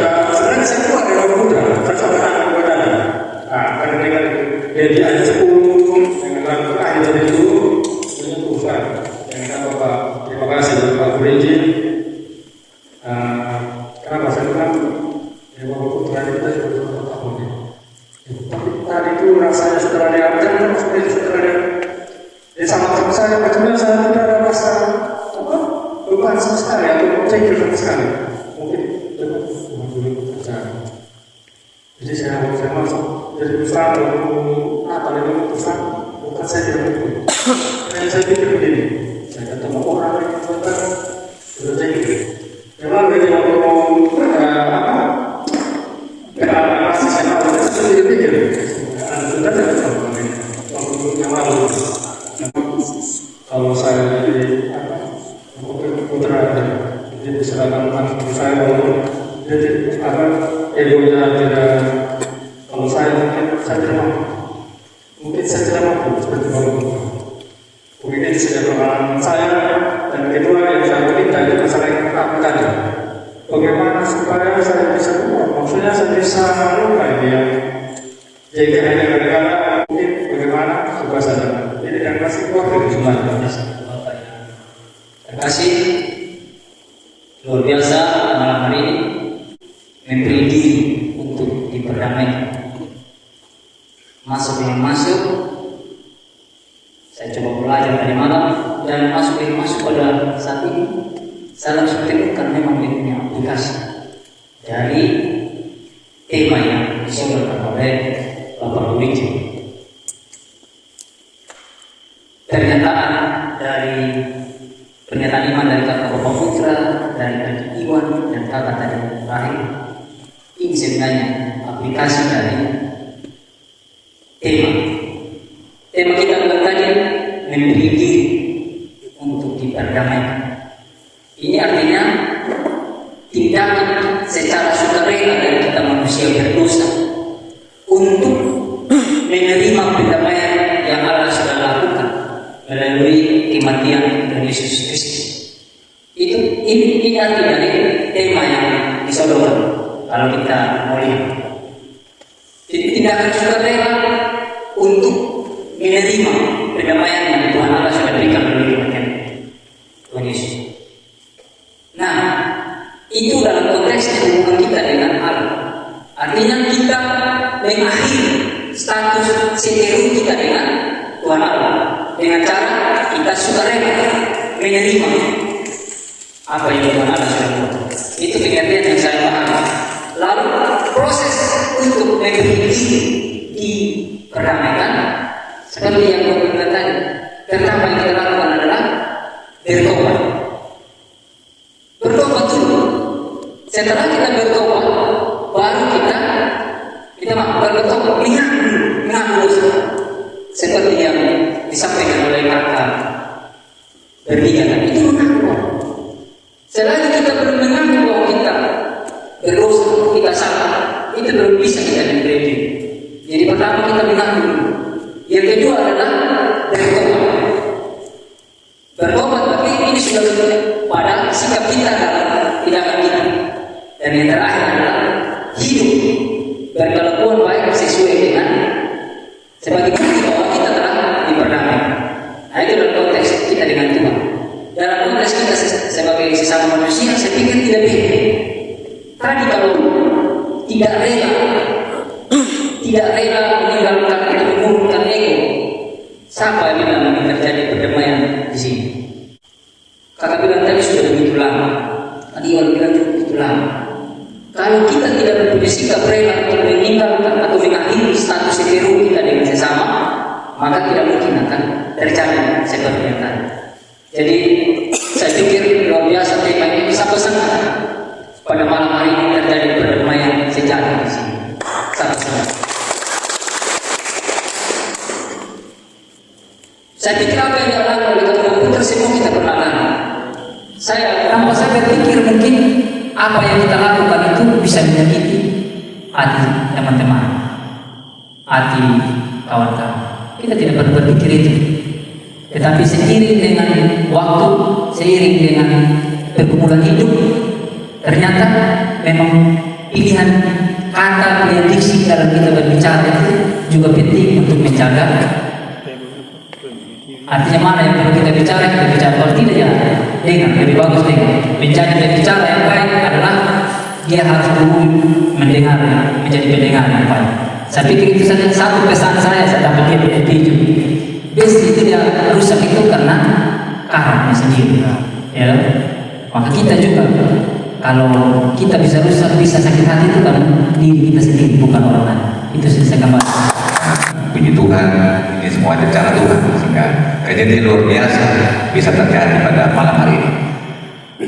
[SPEAKER 7] saya keluar dari Bapak Putra saya sama anak gue tadi karena dengan dia di ayat 10 dengan lagu akhir tadi itu menyebutkan dengan Bapak terima kasih Bapak Gereja. Kenapa saya bilang ya Bapak Putra kita sudah berapa tahun ini tapi tadi itu rasanya setelah dia jangan setelah dia sama-sama saya macamnya saya tidak ada rasa beban sama sekali atau cekir sama sekali mungkin dengan dulu kerjaan. Jadi saya masuk jadi besar Natal ini besar bukan saya tidak begitu. Saya pikir begini saya ketemu orang yang sudah cekir memang dia mau masih saya sudah pikir sudah ada waktu yang lalu kalau saya jadi putra jadi diserahkan langsung saya walaupun jadi egonya tidak kalau saya mungkin saya tidak mampu mungkin saya tidak mampu seperti Bapak mungkin ini sudah pengalaman saya dan kedua yang saya minta itu masalah yang pertama tadi bagaimana supaya saya bisa maksudnya saya bisa melukai dia jadi hanya gara-gara mungkin bagaimana supaya saya jadi yang masih kuat dari semuanya.
[SPEAKER 8] Terima kasih luar biasa malam hari ini memberi diri untuk diperdamaikan. Masuk yang masuk, saya coba belajar dari malam dan masuk pada saat ini saya langsung temukan memang dia punya aplikasi dari tema yang disebutkan oleh Bapak Luigi. Pernyataan dari pernyataan iman dari kakak Bapak Putra, dari Adik Iwan dan kakak tadi terakhir. Ini sebenarnya aplikasi dari tema. Tema kita bilang tadi memberi diri untuk diperdamaikan. Ini artinya tindakan secara sukarela dari kita manusia berdosa untuk menerima perdamaian yang Allah sudah lakukan melalui kematian dari Yesus Kristus. Ini arti dari tema yang disodorkan kalau kita mau lihat. Jadi tindakan sukarela untuk menerima perdamaian yang Tuhan Allah sudah berikan melalui kematian Tuhan Yesus. Nah, itu dalam konteks hubungan kita dengan Allah. Artinya kita mengakhiri status seteru kita dengan Tuhan Allah dengan cara kita sukarela menerima apa yang Tuhan Allah sudah buat. Itu pengertian yang saya pahami. Lalu proses untuk memberi diri diperdamaikan seperti yang saya bilang tadi. Pertama yang kita lakukan adalah bertobat. Bertobat dulu. Setelah kita bertobat, baru kita bertobat mengaku dosa. Seperti yang disampaikan oleh kakak bertiga tadi, itu mengaku. Selagi kita belum mengaku bahwa kita berdosa, kita salah, itu belum bisa kita diberi diri. Jadi pertama kita mengaku dulu. Yang kedua adalah bertobat. Bertobat tapi ini sudah pada sikap kita dalam tindakan kita. Dan yang terakhir adalah hidup berkelakuan baik sesuai dengan sebagai bukti bahwa kita telah diperdamaikan. Nah itu dalam konteks kita dengan Tuhan. Dalam konteks kita sebagai sesama manusia, saya pikir tidak beda. Tadi kalau tidak rela meninggalkan atau mengurungkan ego, siapa yang bilang terjadi perdamaian di sini? Kakak bilang tadi sudah begitu lama. Tadi orang bilang begitu lama. Kalau kita tidak mempunyai sikap rela untuk meninggalkan atau mengakhiri status seteru kita dengan sesama, maka tidak mungkin akan terjadi seperti yang tadi. Jadi saya pikir luar biasa tema ini bisa pesan pada malam hari ini terjadi perdamaian sejati di sini. Sama-sama. Saya pikir apa yang dialami oleh komputer semua kita pernah alami. Saya berpikir mungkin apa yang kita lakukan itu bisa menyakiti hati teman-teman, hati kawan-kawan. Kita tidak perlu berpikir itu. Tetapi seiring dengan waktu, seiring dengan pergumulan hidup, ternyata memang pilihan kata, pilihan diksi dalam kita berbicara itu juga penting untuk menjaga. Artinya mana yang perlu kita bicara, kalau tidak ya dengar, lebih bagus dengar. Menjadi pembicara yang baik adalah dia harus dulu mendengar, menjadi pendengar yang baik. Saya pikir itu saja satu pesan saya dapat di episode. Besi itu dia rusak itu karena karakternya sendiri. Ya, maka kita juga kalau kita bisa rusak, bisa sakit hati itu kan diri kita sendiri, bukan orang lain. Itu saya gambarkan.
[SPEAKER 1] Puji Tuhan, ini semua ada cara Tuhan, sehingga kejadian luar biasa bisa terjadi pada malam hari ini.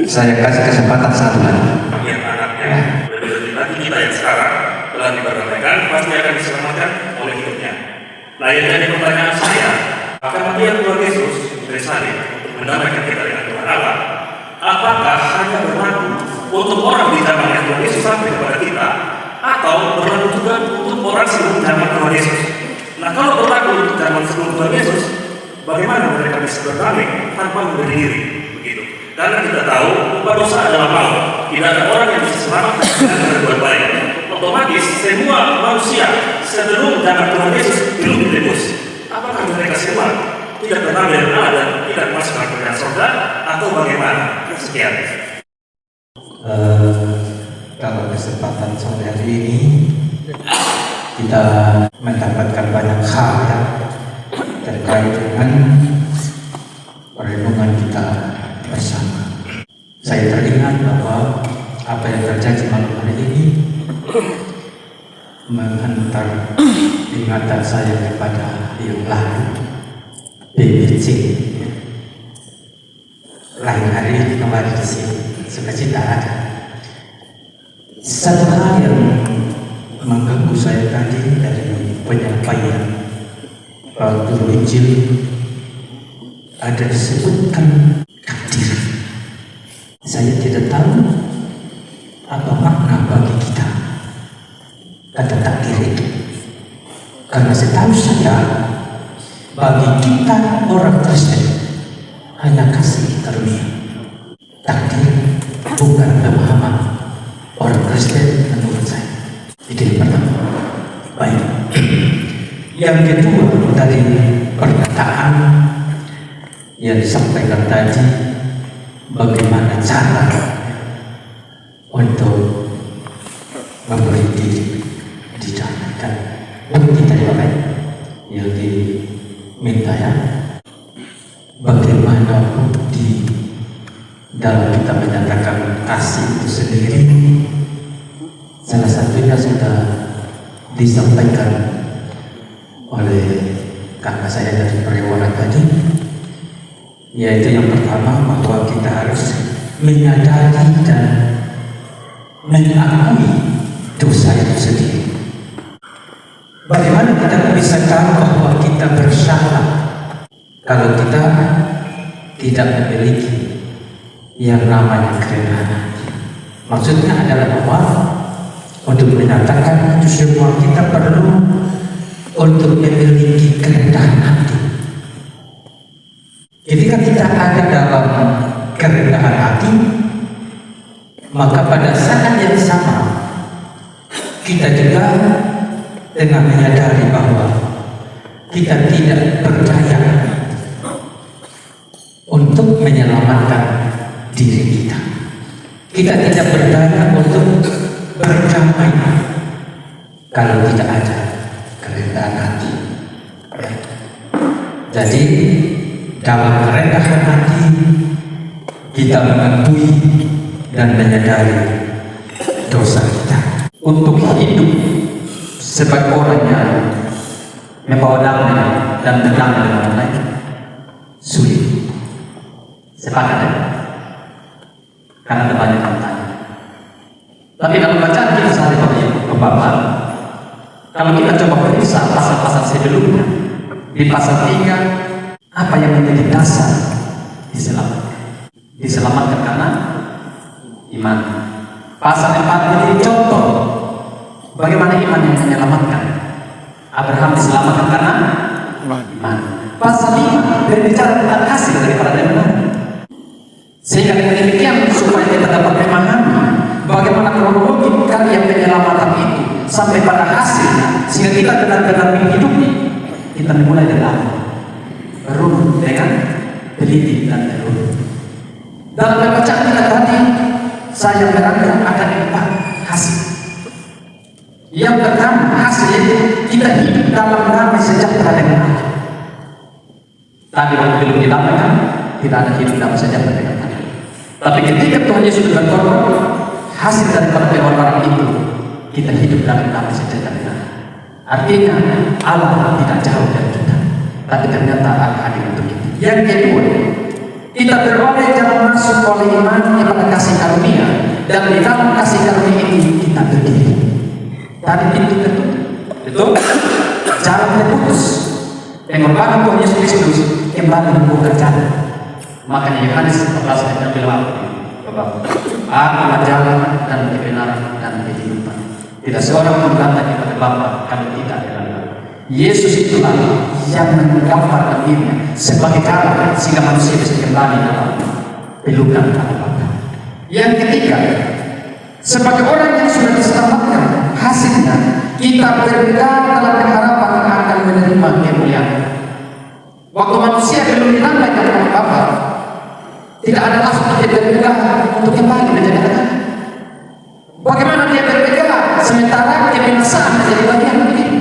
[SPEAKER 1] Saya kasih kesempatan satu lagi.
[SPEAKER 9] Yang anaknya lebih lagi kita yang sekarang telah diperdamaikan, pasti akan diselamatkan oleh hidupnya. Nah, yang jadi pertanyaan saya, apakah kematian Tuhan Yesus dari salib untuk mendamaikan kita dengan Tuhan Allah, apakah hanya berlaku untuk orang di zaman yang Tuhan Yesus sampai kepada kita, atau berlaku juga untuk orang sebelum zaman Tuhan Yesus? Nah, kalau berlaku untuk zaman sebelum Tuhan Yesus, bagaimana mereka bisa berdamai tanpa memberi diri? Begitu. Karena kita tahu upah dosa adalah maut. Tidak ada orang yang bisa selamat dengan berbuat baik. Otomatis semua manusia sebelum zaman Tuhan Yesus belum ditebus. Apakah mereka semua tidak berdamai dengan Allah dan tidak masuk ke kerajaan surga, atau bagaimana? Sekian.
[SPEAKER 10] Kalau kesempatan sore hari ini kita mendapatkan banyak hal ya terkait dengan perlindungan kita bersama. Saya teringat bahwa apa yang terjadi malam hari ini menghantar ingatan saya kepada yang lalu, BBC. Lain hari ini kembali di sini, sukacita ada. Satu hal yang mengganggu saya tadi dari penyampaian waktu Injil ada disebutkan takdir. Saya tidak tahu apa makna bagi kita kata takdir itu, karena setahu saya bagi kita orang Kristen hanya kasih karunia. Takdir bukan pemahaman orang Kristen menurut saya. Itu yang pertama. Baik. Yang kedua, tadi pernyataan yang disampaikan tadi, bagaimana cara untuk memberi diri dijalankan bukti tadi Bapak yang diminta ya, bagaimana bukti dalam kita menyatakan kasih itu sendiri. Salah satunya sudah disampaikan oleh kakak saya dari Periwara tadi, yaitu yang pertama bahwa kita harus menyadari dan mengakui dosa itu sendiri. Bagaimana kita bisa tahu bahwa kita bersalah kalau kita tidak memiliki yang namanya kerendahan hati? Maksudnya adalah bahwa untuk menyatakan itu semua kita perlu untuk memiliki kerendahan hati. Ketika kita ada dalam kerendahan hati, maka pada saat yang sama kita juga dengan menyadari bahwa kita tidak berdaya untuk menyelamatkan diri kita. Kita tidak berdaya untuk berdamai kalau tidak ada kerendahan hati. Ya. Jadi dalam kerendahan hati kita mengakui dan menyadari dosa kita. Untuk hidup sebagai orang yang membawa damai dan berdamai dengan orang lain sulit. Sepakat ya? Karena ada banyak tantangan. Tapi dalam bacaan kita sehari-hari Bapak, kalau kita coba periksa pasal-pasal sebelumnya, di pasal 3 apa yang menjadi dasar diselamatkan? Diselamatkan karena iman. Pasal 4 ini contoh bagaimana iman yang menyelamatkan. Abraham diselamatkan karena iman. Pasal 5 berbicara tentang hasil daripada iman. Sehingga dengan demikian supaya kita dapat memahami bagaimana kronologi karya penyelamatan itu sampai pada hasil, sehingga kita benar-benar menghidupnya. Kita mulai dari awal, runut dengan teliti dan terurut. Dalam pembacaan kita tadi, saya merangkum ada 4 hasil. Yang pertama, hasil kita hidup dalam damai sejahtera dengan Allah. Tadi waktu belum didamaikan, tidak ada hidup damai sejahtera dengan Allah. Tapi ketika Tuhan Yesus berkorban, hasil daripada pengorbanan itu kita hidup dalam damai sejahtera dengan Allah. Artinya Allah tidak jauh dari kita, tapi ternyata Allah hadir untuk kita. Yang kedua, kita beroleh jalan masuk oleh iman kepada kasih karunia, dan di dalam kasih karunia ini kita berdiri. Tadi pintu tertutup, itu jalan terputus. Pengorbanan Tuhan Yesus Kristus kembali membuka jalan. Makanya Yohanes 14 ayat 8, Akulah jalan dan kebenaran dan kehidupan. Tidak seorang pun datang kepada Bapa kalau tidak dengan Bapa. Yesus itulah yang menggambarkan dirinya sebagai jalan sehingga manusia bisa kembali dalam pelukan Bapa. Yang ketiga, sebagai orang yang sudah diselamatkan, hasilnya kita berbeda dalam harapan akan menerima kemuliaan. Waktu manusia belum dinampaikan oleh Bapa, tidak ada langsung dia berbeda untuk kembali menjadi anak. Bagaimana dia berbeda sementara kebinasaan menjadi bagian dari diri?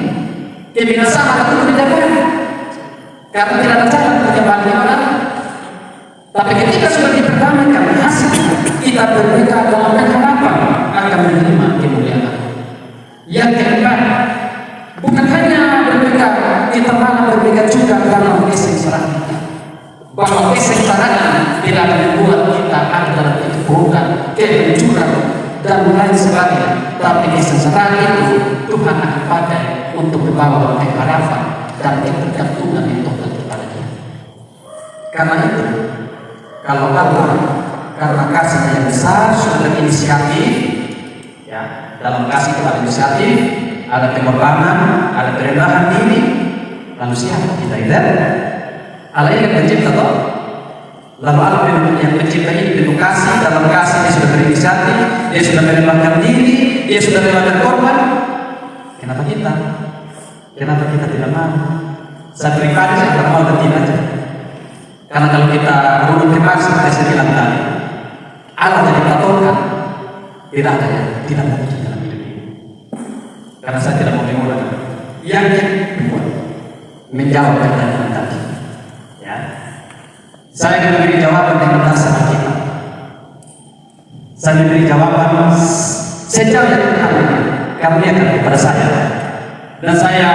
[SPEAKER 10] Kebinasaan akan turun di dalam karena tidak ada jalan untuk kembali kepada. Tapi ketika sudah diperdamaikan, hasil kita berbeda dalam harapan akan menerima kemuliaan. Yang keempat, bukan hanya berbeda, kita malah berbeda juga dalam kesengsaraan kita. Bahwa kesengsaraan tidak akan membuat kita ada dalam keterpurukan, kehancuran dan lain sebagainya. Tapi kesengsaraan itu Tuhan akan pakai untuk membawa pengharapan dan ketergantungan yang total kepada Dia. Karena itu, kalau Allah karena kasih yang besar sudah berinisiatif, ya, dalam kasih itu ada inisiatif, ada pengorbanan, ada kerendahan diri, lalu siapa kita itu? Allah yang mencipta toh. Lalu Allah yang mencipta ini penuh kasih, dalam kasih Dia sudah berinisiatif, Dia sudah merelakan diri, Dia sudah merelakan korban. Kenapa kita? Kenapa kita tidak mau? Saya pribadi saya tidak mau dan tidak aja. Karena kalau kita runut ke maksud saya bilang tadi, Allah yang dikatakan tidak ada yang tidak mungkin dalam hidup ini. Karena saya tidak mau mengulangkan yang kedua menjawab pertanyaan tadi. Ya, saya akan memberi jawaban dengan dasar kita. Saya memberi jawaban sejauh yang Tuhan karuniakan kepada saya, dan saya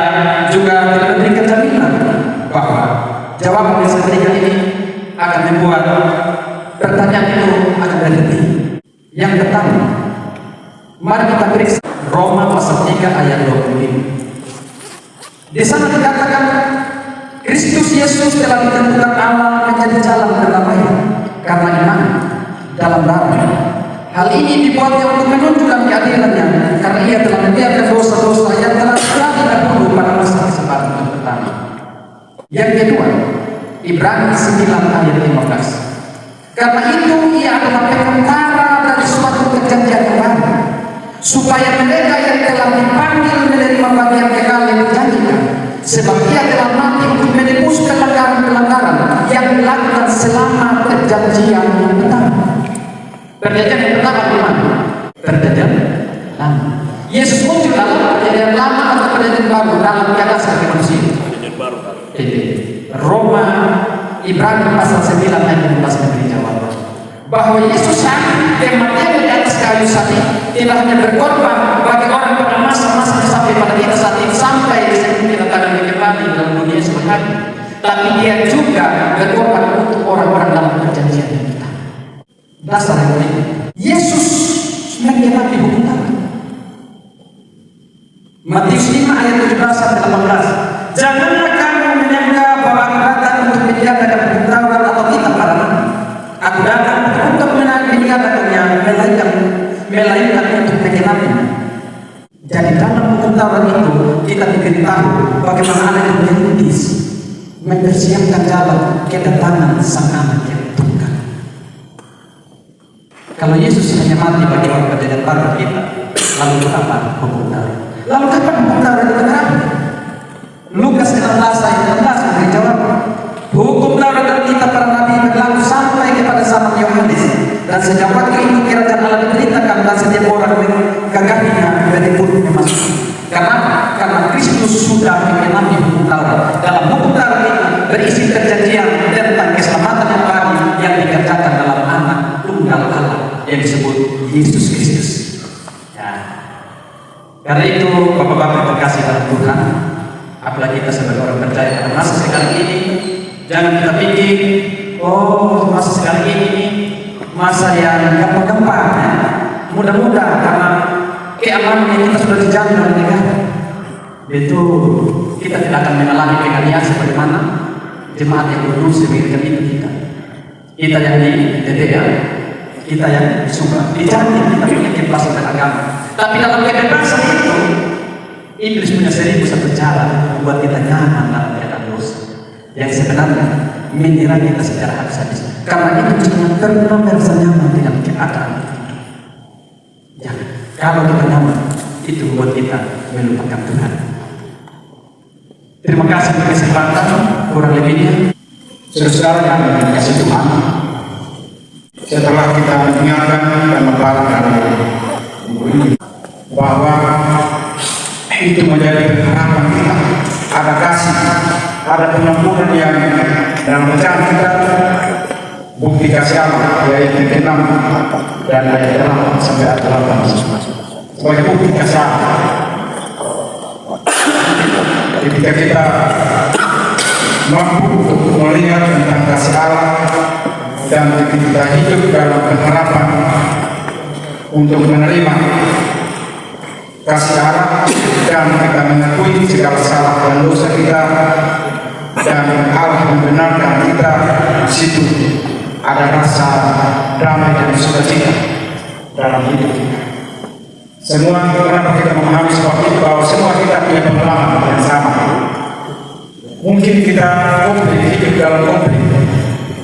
[SPEAKER 10] juga tidak memberikan jaminan bahwa jawaban yang saya berikan ini akan membuat pertanyaan itu akan berhenti. Yang pertama, mari kita periksa Roma pasal 3 ayat 25. Di sana dikatakan Kristus Yesus telah ditentukan Allah menjadi jalan pendamaian karena iman dalam darah. Hal ini dibuatnya untuk menunjukkan keadilannya karena Ia telah membiarkan dosa-dosa yang telah terjadi dahulu pada masa kesempatan yang pertama. Yang kedua, Ibrani 9 ayat 15. Karena itu Ia adalah perantara dari suatu perjanjian yang baru, supaya mereka yang telah dipanggil menerima bagian kekal yang dijanjikan, sebab Ia telah mati untuk menebus pelanggaran-pelanggaran yang dilakukan selama perjanjian yang pertama. Perjanjian yang pertama di mana? Perjanjian lama. Yesus muncul dalam perjanjian lama atau perjanjian baru dalam keadaan sebagai manusia. Roma Ibrani pasal 9 ayat 15 memberi jawaban bahwa Yesus yang kematian di atas kayu salib tidak hanya berkorban bagi orang pada masa-masa sampai pada kita saat ini, sampai kita akan kembali dalam dunia sebenarnya, tapi Dia juga berkorban untuk orang-orang dalam perjanjian yang kita. Dasar yang ini, Yesus menggenapi hukum Taurat. Matius 5 ayat 17 sampai 18. Janganlah kamu menyangka bahwa aku datang untuk meninggalkan hukum Taurat atau kitab para nabi. Aku datang untuk meninggalkannya, melainkan untuk menggenapinya. Jadi dalam hukum Taurat itu kita diberitahu bagaimana anak yang merintis mempersiapkan jalan kedatangan Sang Anak yang tunggal. Kalau Yesus hanya mati bagi orang perjanjian baru kita, lalu apa hukum Taurat? Lalu kapan hukum Taurat itu terakhir? Lukas 16 ayat 16 memberi jawaban. Hukum Taurat dan kitab para nabi berlaku sampai kepada zaman Yohanes, dan sejak waktu itu kerajaan Allah diberitakan dan setiap orang menggagahinya dari pun memasuki. Kenapa? Karena Kristus sudah mengenapi hukum Taurat. Dalam hukum Taurat itu berisi perjanjian tentang keselamatan yang baru yang dikerjakan dalam Anak Tunggal Allah yang disebut Yesus Kristus. Ya. Karena itu Bapak-bapak terkasih dalam Tuhan, apalagi kita sebagai orang percaya pada masa sekarang ini, jangan kita pikir, oh masa sekarang ini masa yang gampang-gampang, ya. Mudah-mudah karena keamanan yang kita sudah dijamin oleh negara. Itu kita tidak akan mengalami penganiayaan sebagaimana jemaat yang dulu sebelum kita. Kita yang di DDR, kita yang suka dijamin kita punya kebebasan beragama. Tapi dalam kebebasan itu, Iblis punya 1001 cara membuat kita nyaman dalam keadaan dosa yang sebenarnya menyerang kita secara habis-habisan. Karena itu jangan pernah merasa nyaman dengan keadaan itu. Jangan. Kalau kita nyaman, itu membuat kita melupakan Tuhan. Terima kasih untuk kesempatan, kurang lebihnya.
[SPEAKER 7] Saudara yang dikasih Tuhan, setelah kita mendengarkan dan membaca buku ini, bahwa itu menjadi harapan kita, ada kasih, ada pengampunan yang dalam bacaan kita, bukti kasih Allah yaitu 6 dan ayat 8 sampai 8 sebagai bukti kasih Allah. Ketika kita mampu untuk melihat tentang kasih Allah dan kita hidup dalam pengharapan untuk menerima kasih Allah, dan kita mengakui segala salah dan dosa kita, dan Allah membenarkan kita. Di situ ada rasa damai dan sukacita dalam hidup kita. Semua kenapa kita memahami seperti itu, bahwa semua kita punya pengalaman yang sama. Mungkin kita hidup dalam konflik,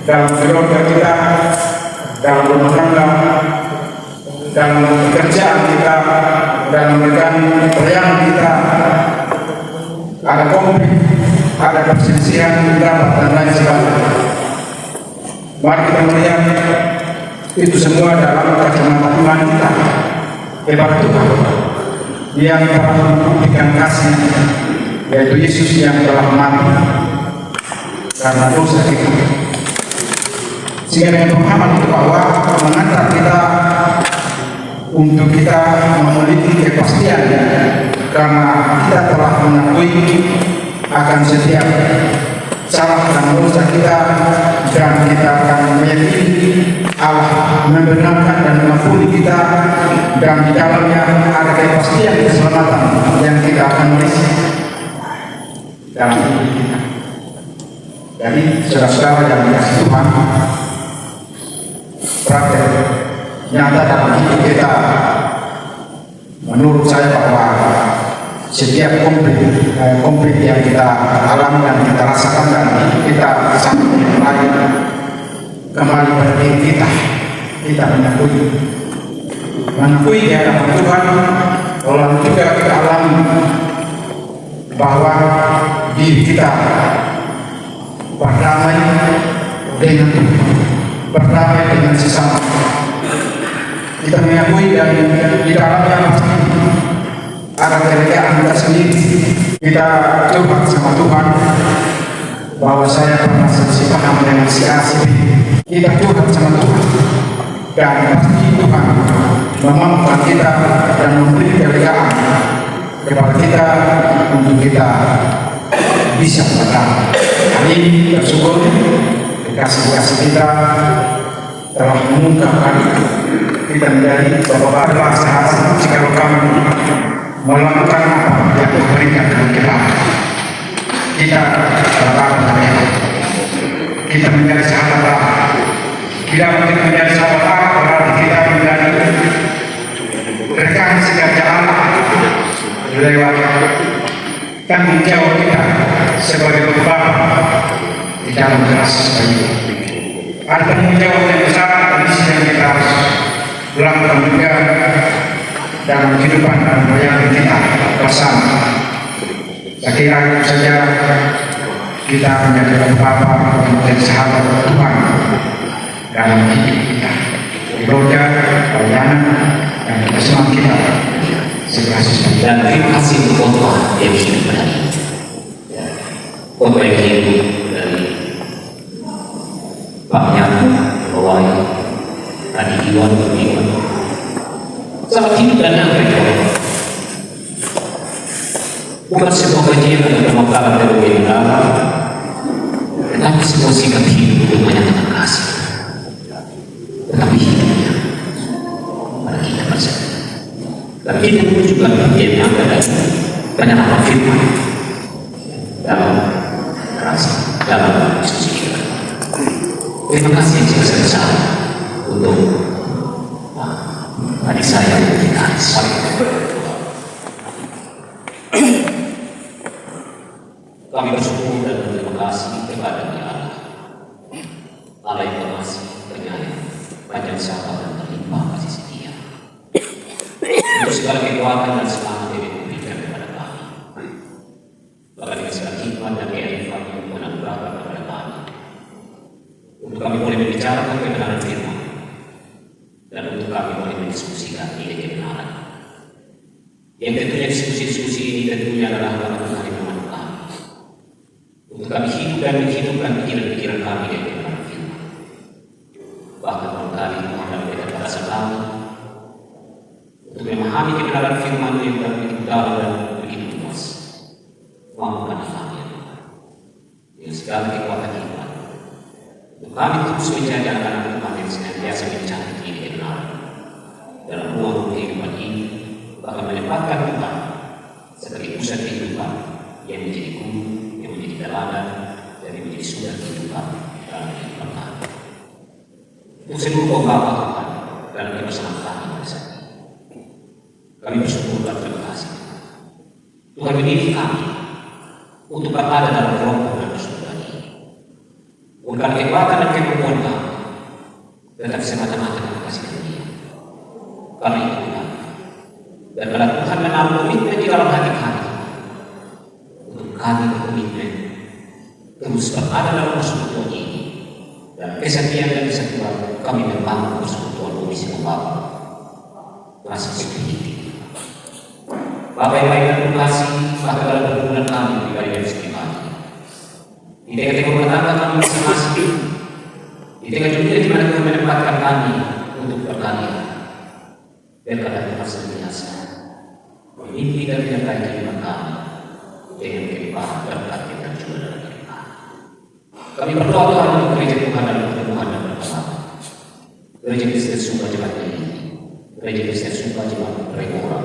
[SPEAKER 7] dalam keluarga kita, dalam rumah tangga, dalam pekerjaan kita, dalam rekan perjalanan kita, ada konflik, ada perselisihan kita, dan lain sebagainya. Mari kita melihat itu semua dalam kacamata Tuhan kita, hebat Tuhan yang telah membuktikan kasih, yaitu Yesus yang telah mati karena dosa kita. Sehingga dengan pemahaman itu bahwa mengantar kita untuk kita memiliki kepastian, karena kita telah mengakui akan setiap salah dan dosa kita, dan kita akan meyakini Allah membenarkan dan mengampuni kita, dan di dalamnya ada kepastian keselamatan yang kita akan meraih dalam hidup kita. Jadi saudara-saudara yang dikasihi Tuhan, praktek nyata dalam hidup kita, menurut saya bahwa setiap konflik yang kita alami dan kita rasakan dalam hidup kita sangat mulai kembali pada diri kita. Kita mengakui di hadapan Tuhan, lalu juga kita alami bahwa diri kita berdamai dengan Tuhan, berdamai dengan sesama. Kita mengakui dan di dalamnya ada kelegaan kita sendiri. Kita curhat sama Tuhan bahwa saya pernah selisih paham dengan si A, si B. Kita curhat sama Tuhan, dan pasti Tuhan memampukan kita dan memberi kelegaan kepada kita untuk kita bisa berdamai. Hari ini bersyukur kasih kita telah mengungkapkan kita menjadi bapak sahabat. Jika kami melakukan apa yang diberikan kepada kita bertahan, kita menjadi sahabat Allah. Kita menjadi sahabat Allah berarti kita menjadi rekan sekerja Allah lewat tanggung jawab kita sebagai bapak di dalam kasih ini. Ada tanggung jawab yang besar dan yang kita harus lakukan juga dalam kehidupan dan perjalanan kita bersama. Saya kira itu saja, kita menjadi bapak menjadi sahabat Tuhan dalam hidup kita, keluarga, perjalanan, dan kebersamaan kita sebagai siswa.
[SPEAKER 2] Dan terima kasih untuk khotbah yang hidup tadi. Khotbah yang hidup dari Pak Yang Bawai tadi Iwan Beriwan. Sangat hidup dan nyata. Bukan sebuah kajian atau pemakaran teologi negara, tetapi sebuah sikap hidup yang menyatakan kasih. Tetapi hidupnya pada kita bersama. Dan kita menunjukkan bagian yang ada dari penyerahan firman dalam rasa, dalam diskusi kita. Terima kasih yang sebesar-besar untuk adik saya yang ditaris. Kami bersyukur dan berterima kasih kepada Allah. Allah yang berkasih, penyayang, panjang sabar dan berlimpah kasih setia. Untuk segala kekuatan dan semangat yang diberikan kepada kami. Bahkan dengan segala hikmat dan kearifan yang menganugerahkan kepada kami. Untuk kami boleh membicarakan kebenaran firman. Dan untuk kami boleh mendiskusikan ide kebenaran. Yang tentunya diskusi-diskusi ini tentunya adalah karena Tuhan yang memandu kami. Untuk kami hidup dan menghidupkan pikiran-pikiran kami dengan kebenaran firman. Bahkan barangkali Tuhan dan berikan pada kami untuk memahami kebenaran firman yang begitu dalam dan begitu luas. Mampukan kami ya Tuhan dengan segala kekuatan iman. Untuk kami terus menjadi anak-anak Tuhan yang senantiasa mencari ide kebenaran dalam ruang kehidupan ini, bahkan menempatkan Tuhan sebagai pusat kehidupan yang menjadi guru, yang menjadi teladan, dan yang menjadi sumber kehidupan dalam kehidupan kami. Untuk seluruh Bapa Tuhan dalam kebesaran kami bersama, kami bersyukur dan terima kasih. Tuhan mendidik kami untuk berada dalam kelompok dan persekutuan ini. Bukan kekuatan dan kemampuan kami, tetapi semata-mata dengan kasih dunia. Karena itu Tuhan, dan kalau Tuhan menaruh komitmen di dalam hati kami, untuk kami berkomitmen terus berada dalam persekutuan ini, dan kesetiaan dan kesatuan kami membangun persekutuan komisi membangun rasa seperti Bapak yang baik dan berkasih, maka dalam perhubungan kami pribadi dan seiman. Di tengah-tengah rumah tangga kami masing-masing, di tengah dunia di mana Tuhan menempatkan kami untuk berkarya, biarkanlah Tuhan senantiasa memimpin dan menyertai kehidupan kami dengan kelimpahan berkat dan juga dalam kehidupan. Kami berdoa Tuhan untuk gereja Tuhan dalam pertemuan dan pertemuan. Gereja Kristen Sumba Jemaat ini, gereja Kristen Sumba Jemaat Rekora,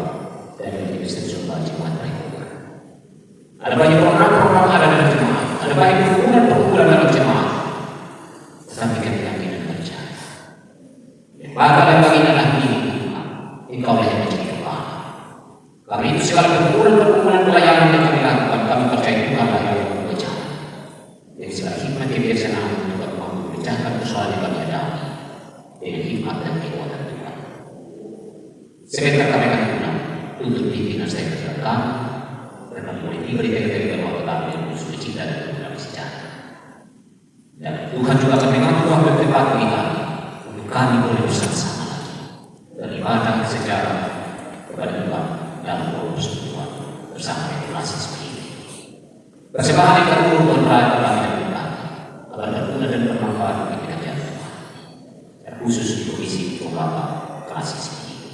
[SPEAKER 2] dan gereja Kristen Sumba Jemaat Rekora. Ada banyak program-program ada dalam jemaat, ada banyak perkumpulan dalam jemaat, tetapi kami yakin dan percaya. Maka dan bagi adalah milik Tuhan, Engkau yang menjadi kepala. Karena itu segala perkumpulan pelayanan yang kami lakukan, kami percaya Tuhan lah yang memecahkan. Jadi segala hikmat kebiasaan untuk memecahkan persoalan yang kami hadapi dengan hikmat dan kekuatan Tuhan. Sebentar kami akan menang untuk pimpinan saya berkata, mereka boleh diberikan dari waktu kami yang sudah cinta dan dalam sejarah. Dan Tuhan juga akan mengatur waktu tepat bagi kami untuk kami boleh bersama-sama lagi dari ibadah sejarah kepada Tuhan dalam persekutuan bersama regulasi seperti ini. Persembahan yang terurut dan rakyat kami dan Tuhan agar berguna dan bermanfaat bagi kerajaan Tuhan, dan khusus di komisi Bapak kasih seperti ini.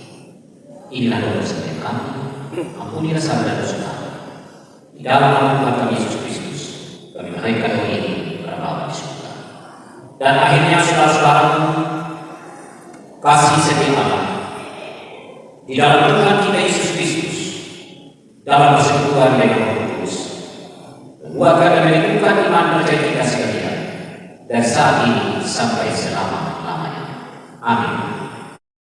[SPEAKER 2] Inilah doa setiap kami, ampunilah salah dan dosa kami. Di dalam nama Tuhan kami Yesus Kristus, kami menaikkan doa ini kepada Bapa di surga. Dan akhirnya saudara-saudara, kasih setia Allah di dalam Tuhan kita Yesus Kristus, dalam persekutuan yang Roh Kudus, menguatkan dan meninggikan iman percaya kita sekalian, dan saat ini sampai selama-lamanya. Amin.